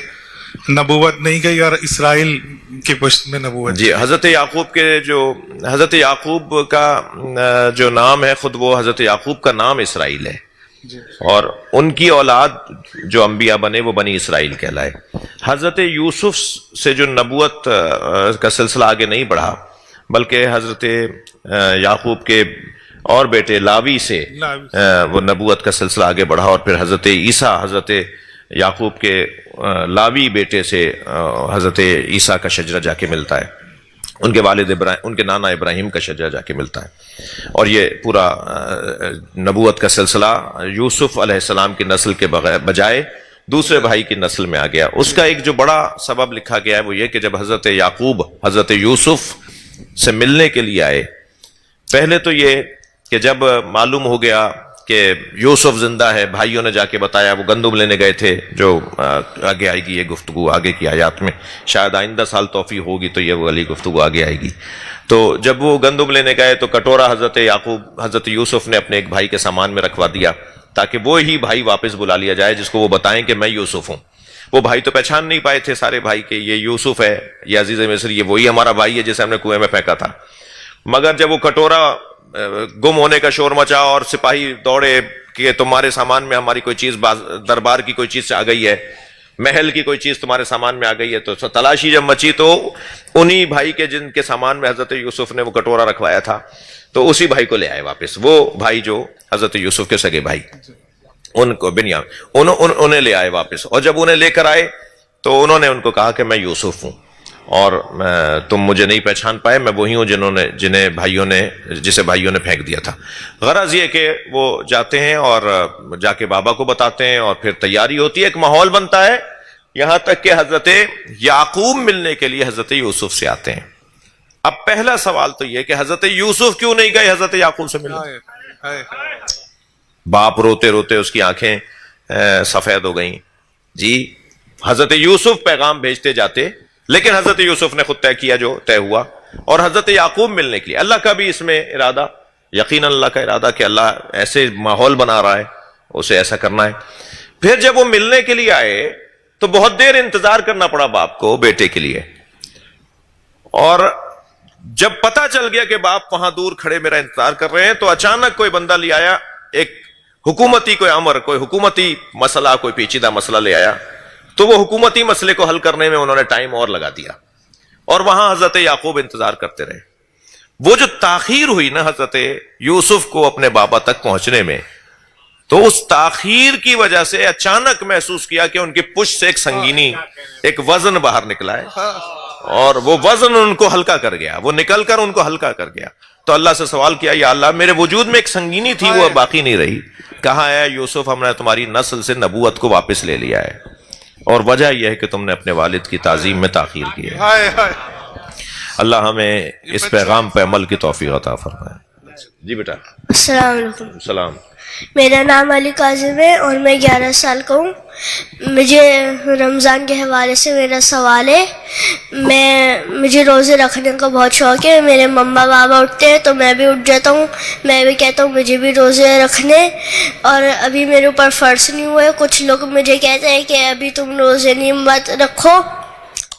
نبوت نہیں گئی اور اسرائیل کی پشت میں نبوت؟ جی، حضرت یعقوب کا جو نام ہے، خود وہ حضرت یعقوب کا نام اسرائیل ہے، اور ان کی اولاد جو انبیاء بنے وہ بنی اسرائیل کہلائے. حضرت یوسف سے جو نبوت کا سلسلہ آگے نہیں بڑھا، بلکہ حضرت یعقوب کے اور بیٹے لاوی سے وہ نبوت کا سلسلہ آگے بڑھا، اور پھر حضرت عیسیٰ، حضرت یعقوب کے لاوی بیٹے سے حضرت عیسیٰ کا شجرہ جا کے ملتا ہے. ان کے والد ابراہیم، ان کے نانا ابراہیم کا شجرہ جا کے ملتا ہے، اور یہ پورا نبوت کا سلسلہ یوسف علیہ السلام کی نسل کے بجائے دوسرے بھائی کی نسل میں آ گیا۔ اس کا ایک جو بڑا سبب لکھا گیا ہے وہ یہ کہ جب حضرت یعقوب حضرت یوسف سے ملنے کے لیے آئے، پہلے تو یہ کہ جب معلوم ہو گیا کہ یوسف زندہ ہے، بھائیوں نے جا کے بتایا، وہ گندم لینے گئے تھے، جو آگے آئے گی یہ گفتگو آگے کی آیات میں، شاید آئندہ سال توفیق ہوگی تو یہ والی گفتگو آگے آئے گی۔ تو جب وہ گندم لینے گئے تو کٹورا حضرت یوسف نے اپنے ایک بھائی کے سامان میں رکھوا دیا تاکہ وہی بھائی واپس بلا لیا جائے جس کو وہ بتائیں کہ میں یوسف ہوں۔ وہ بھائی تو پہچان نہیں پائے تھے سارے بھائی کہ یہ یوسف ہے، یہ عزیز مصر، یہ وہی ہمارا بھائی ہے جسے ہم نے کنویں میں پھینکا تھا۔ مگر جب وہ کٹورا گم ہونے کا شور مچا اور سپاہی دوڑے کہ تمہارے سامان میں ہماری کوئی چیز، دربار کی کوئی چیز آ گئی ہے، محل کی کوئی چیز تمہارے سامان میں آ گئی ہے، تو تلاشی جب مچی تو انہی بھائی کے جن کے سامان میں حضرت یوسف نے وہ کٹورا رکھوایا تھا تو اسی بھائی کو لے آئے واپس، وہ بھائی جو حضرت یوسف کے سگے بھائی، ان کو انہیں لے آئے واپس، اور جب انہیں لے کر آئے تو انہوں نے ان کو کہا کہ میں یوسف ہوں اور تم مجھے نہیں پہچان پائے، میں وہی ہوں جسے بھائیوں نے پھینک دیا تھا۔ غرض یہ کہ وہ جاتے ہیں اور جا کے بابا کو بتاتے ہیں اور پھر تیاری ہوتی ہے، ایک ماحول بنتا ہے، یہاں تک کہ حضرت یعقوب ملنے کے لیے حضرت یوسف سے آتے ہیں۔ اب پہلا سوال تو یہ کہ حضرت یوسف کیوں نہیں گئے حضرت یعقوب سے ملنے؟ باپ روتے روتے اس کی آنکھیں سفید ہو گئیں، جی حضرت یوسف پیغام بھیجتے جاتے، لیکن حضرت یوسف نے خود طے کیا جو طے ہوا، اور حضرت یعقوب ملنے کے لیے اللہ کا بھی اس میں ارادہ، یقینا اللہ کا ارادہ کہ اللہ ایسے ماحول بنا رہا ہے، اسے ایسا کرنا ہے۔ پھر جب وہ ملنے کے لیے آئے تو بہت دیر انتظار کرنا پڑا باپ کو بیٹے کے لیے، اور جب پتا چل گیا کہ باپ وہاں دور کھڑے میرا انتظار کر رہے ہیں تو اچانک کوئی بندہ لے آیا، ایک حکومتی کوئی امر، کوئی حکومتی مسئلہ، کوئی پیچیدہ مسئلہ لے آیا، تو وہ حکومتی مسئلے کو حل کرنے میں انہوں نے ٹائم اور لگا دیا، اور وہاں حضرت یعقوب انتظار کرتے رہے۔ وہ جو تاخیر ہوئی نا حضرت یوسف کو اپنے بابا تک پہنچنے میں، تو اس تاخیر کی وجہ سے اچانک محسوس کیا کہ ان کی پشت سے ایک سنگینی، ایک وزن باہر نکلا ہے، اور وہ وزن ان کو ہلکا کر گیا، وہ نکل کر ان کو ہلکا کر گیا۔ تو اللہ سے سوال کیا، یا اللہ میرے وجود میں ایک سنگینی تھی وہ باقی نہیں رہی، کہاں ہے یوسف، ہم نے تمہاری نسل سے نبوت کو واپس لے لیا ہے، اور وجہ یہ ہے کہ تم نے اپنے والد کی تعظیم میں تاخیر کی ہے۔ اللہ ہمیں اس پیغام پہ عمل کی توفیق عطا فرمائے۔ جی بیٹا۔ السلام علیکم، سلام۔ میرا نام علی کاظم ہے اور میں 11 سال کا ہوں۔ مجھے رمضان کے حوالے سے میرا سوال ہے، مجھے روزے رکھنے کا بہت شوق ہے، میرے مما بابا اٹھتے ہیں تو میں بھی اٹھ جاتا ہوں، میں بھی کہتا ہوں مجھے بھی روزے رکھنے، اور ابھی میرے اوپر فرض نہیں ہوئے۔ کچھ لوگ مجھے کہتے ہیں کہ ابھی تم روزے نہیں مت رکھو،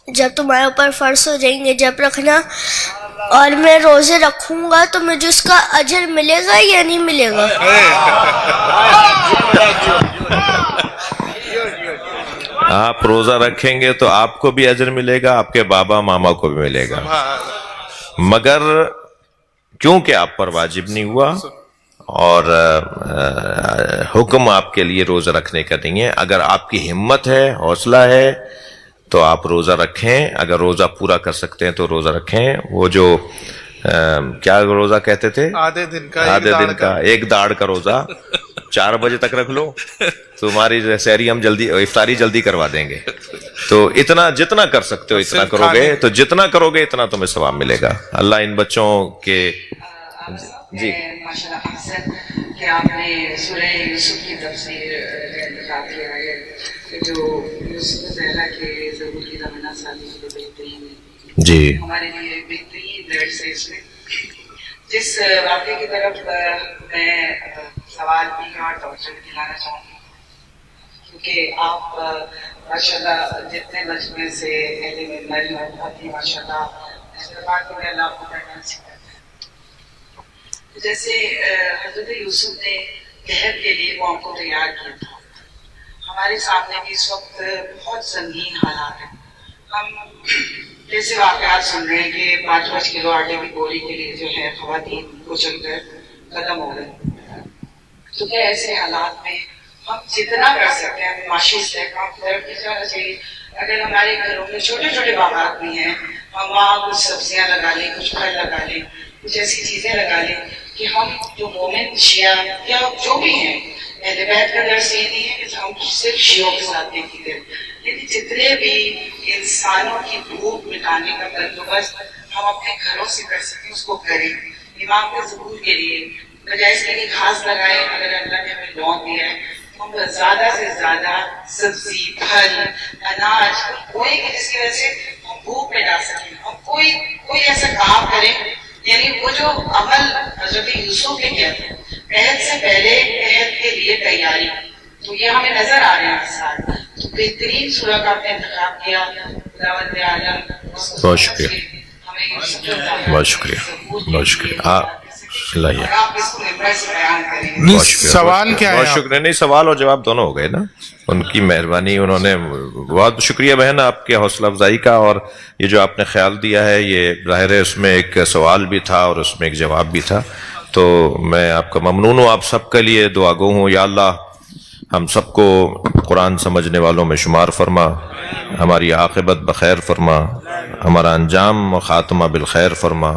جب تمہارے اوپر فرض ہو جائیں گے جب رکھنا، اور میں روزے رکھوں گا تو مجھے اس کا اجر ملے گا یا نہیں ملے گا؟ آپ روزہ رکھیں گے تو آپ کو بھی اجر ملے گا، آپ کے بابا ماما کو بھی ملے گا، مگر کیونکہ آپ پر واجب نہیں ہوا اور حکم آپ کے لیے روزہ رکھنے کا نہیں ہے، اگر آپ کی ہمت ہے، حوصلہ ہے تو آپ روزہ رکھیں، اگر روزہ پورا کر سکتے ہیں تو روزہ رکھیں۔ وہ جو کیا روزہ کہتے تھے، آدھے دن کا ایک داڑ کا روزہ 4 بجے تک رکھ لو، تمہاری سحری ہم جلدی، افطاری جلدی کروا دیں گے، تو اتنا جتنا کر سکتے ہو اتنا کرو گے، تو جتنا کرو گے اتنا تمہیں ثواب ملے گا۔ اللہ ان بچوں کے جی ماشاءاللہ احسن کہ آپ نے سورہ یوسف کی تفسیر انتخاب کیا ہے، جو یوسف زہرا کے ضرور کی زمانہ سازی کے بہترین ہے، جی ہمارے لیے بہترین درس ہے اس میں۔ جس واقعے کی طرف میں سوال بھی اور توجہ دلانا چاہوں گی، کیونکہ آپ ماشاءاللہ جتنے بچپن سے اہل ممبر ہیں بہت ہی ماشاءاللہ اس بات کو اللہ کو کرنا سکھاتے ہیں۔ جیسے حضرت یوسف نے قحط کے لیے قوم کو تیار کیا تھا، ہمارے سامنے بھی اس وقت بہت سنگین حالات ہیں۔ ہم جیسے واقعات سن رہے ہیں کہ 5 کلو آٹے کی بوری کے لیے جو ہے خواتین کچل کر ختم ہو گئے، تو کیا ایسے حالات میں ہم جتنا کر سکتے ہیں معاشی استحکام کی طرف بھی جانا چاہیے۔ اگر ہمارے گھروں میں چھوٹے چھوٹے باغات بھی ہیں ہم وہاں کچھ سبزیاں لگا لیں, کچھ پھل لگا لیں, کچھ ایسی چیزیں لگا لیں کہ ہم جو مومن شیعہ یا جو بھی ہیں, اہل بیت کا درس یہ نہیں ہے کہ ہم صرف شیعوں کے ساتھ نہیں کی کریں, لیکن جتنے بھی انسانوں کی بھوک مٹانے کا بندوبست ہم اپنے گھروں سے کر سکیں اس کو کریں. امام کے ظہور کے لیے بجائے اس کے گھاس لگائے, اگر اللہ نے ہمیں لون دیا ہے تو ہم زیادہ سے زیادہ سبزی, پھل, اناج کوئی کہ جس کی وجہ سے ہم بھوک مٹا سکیں. ہم کوئی ایسا کام کریں, یعنی وہ جو عمل حضرت یوسف نے کیا تھا عہد سے پہلے عہد کے لیے تیاری, تو یہ ہمیں نظر آ رہے ہیں ساتھ. تو بہترین سورہ کا آپ نے انتخاب کیا, خداوند عالم بہت شکریہ, بہت شکریہ, بہت شکریہ. آپ اس کو نمبر سے بیان کریں. نہیں, سوال کیا ہے بہت شکریہ. نہیں, سوال اور جواب دونوں ہو گئے نا, ان کی مہربانی, انہوں نے بہت شکریہ بہن آپ کے حوصلہ افزائی کا, اور یہ جو آپ نے خیال دیا ہے یہ ظاہر ہے اس میں ایک سوال بھی تھا اور اس میں ایک جواب بھی تھا, تو میں آپ کا ممنون ہوں. آپ سب کے لیے دعا گو ہوں, یا اللہ ہم سب کو قرآن سمجھنے والوں میں شمار فرما, ہماری عاقبت بخیر فرما, ہمارا انجام و خاتمہ بالخیر فرما.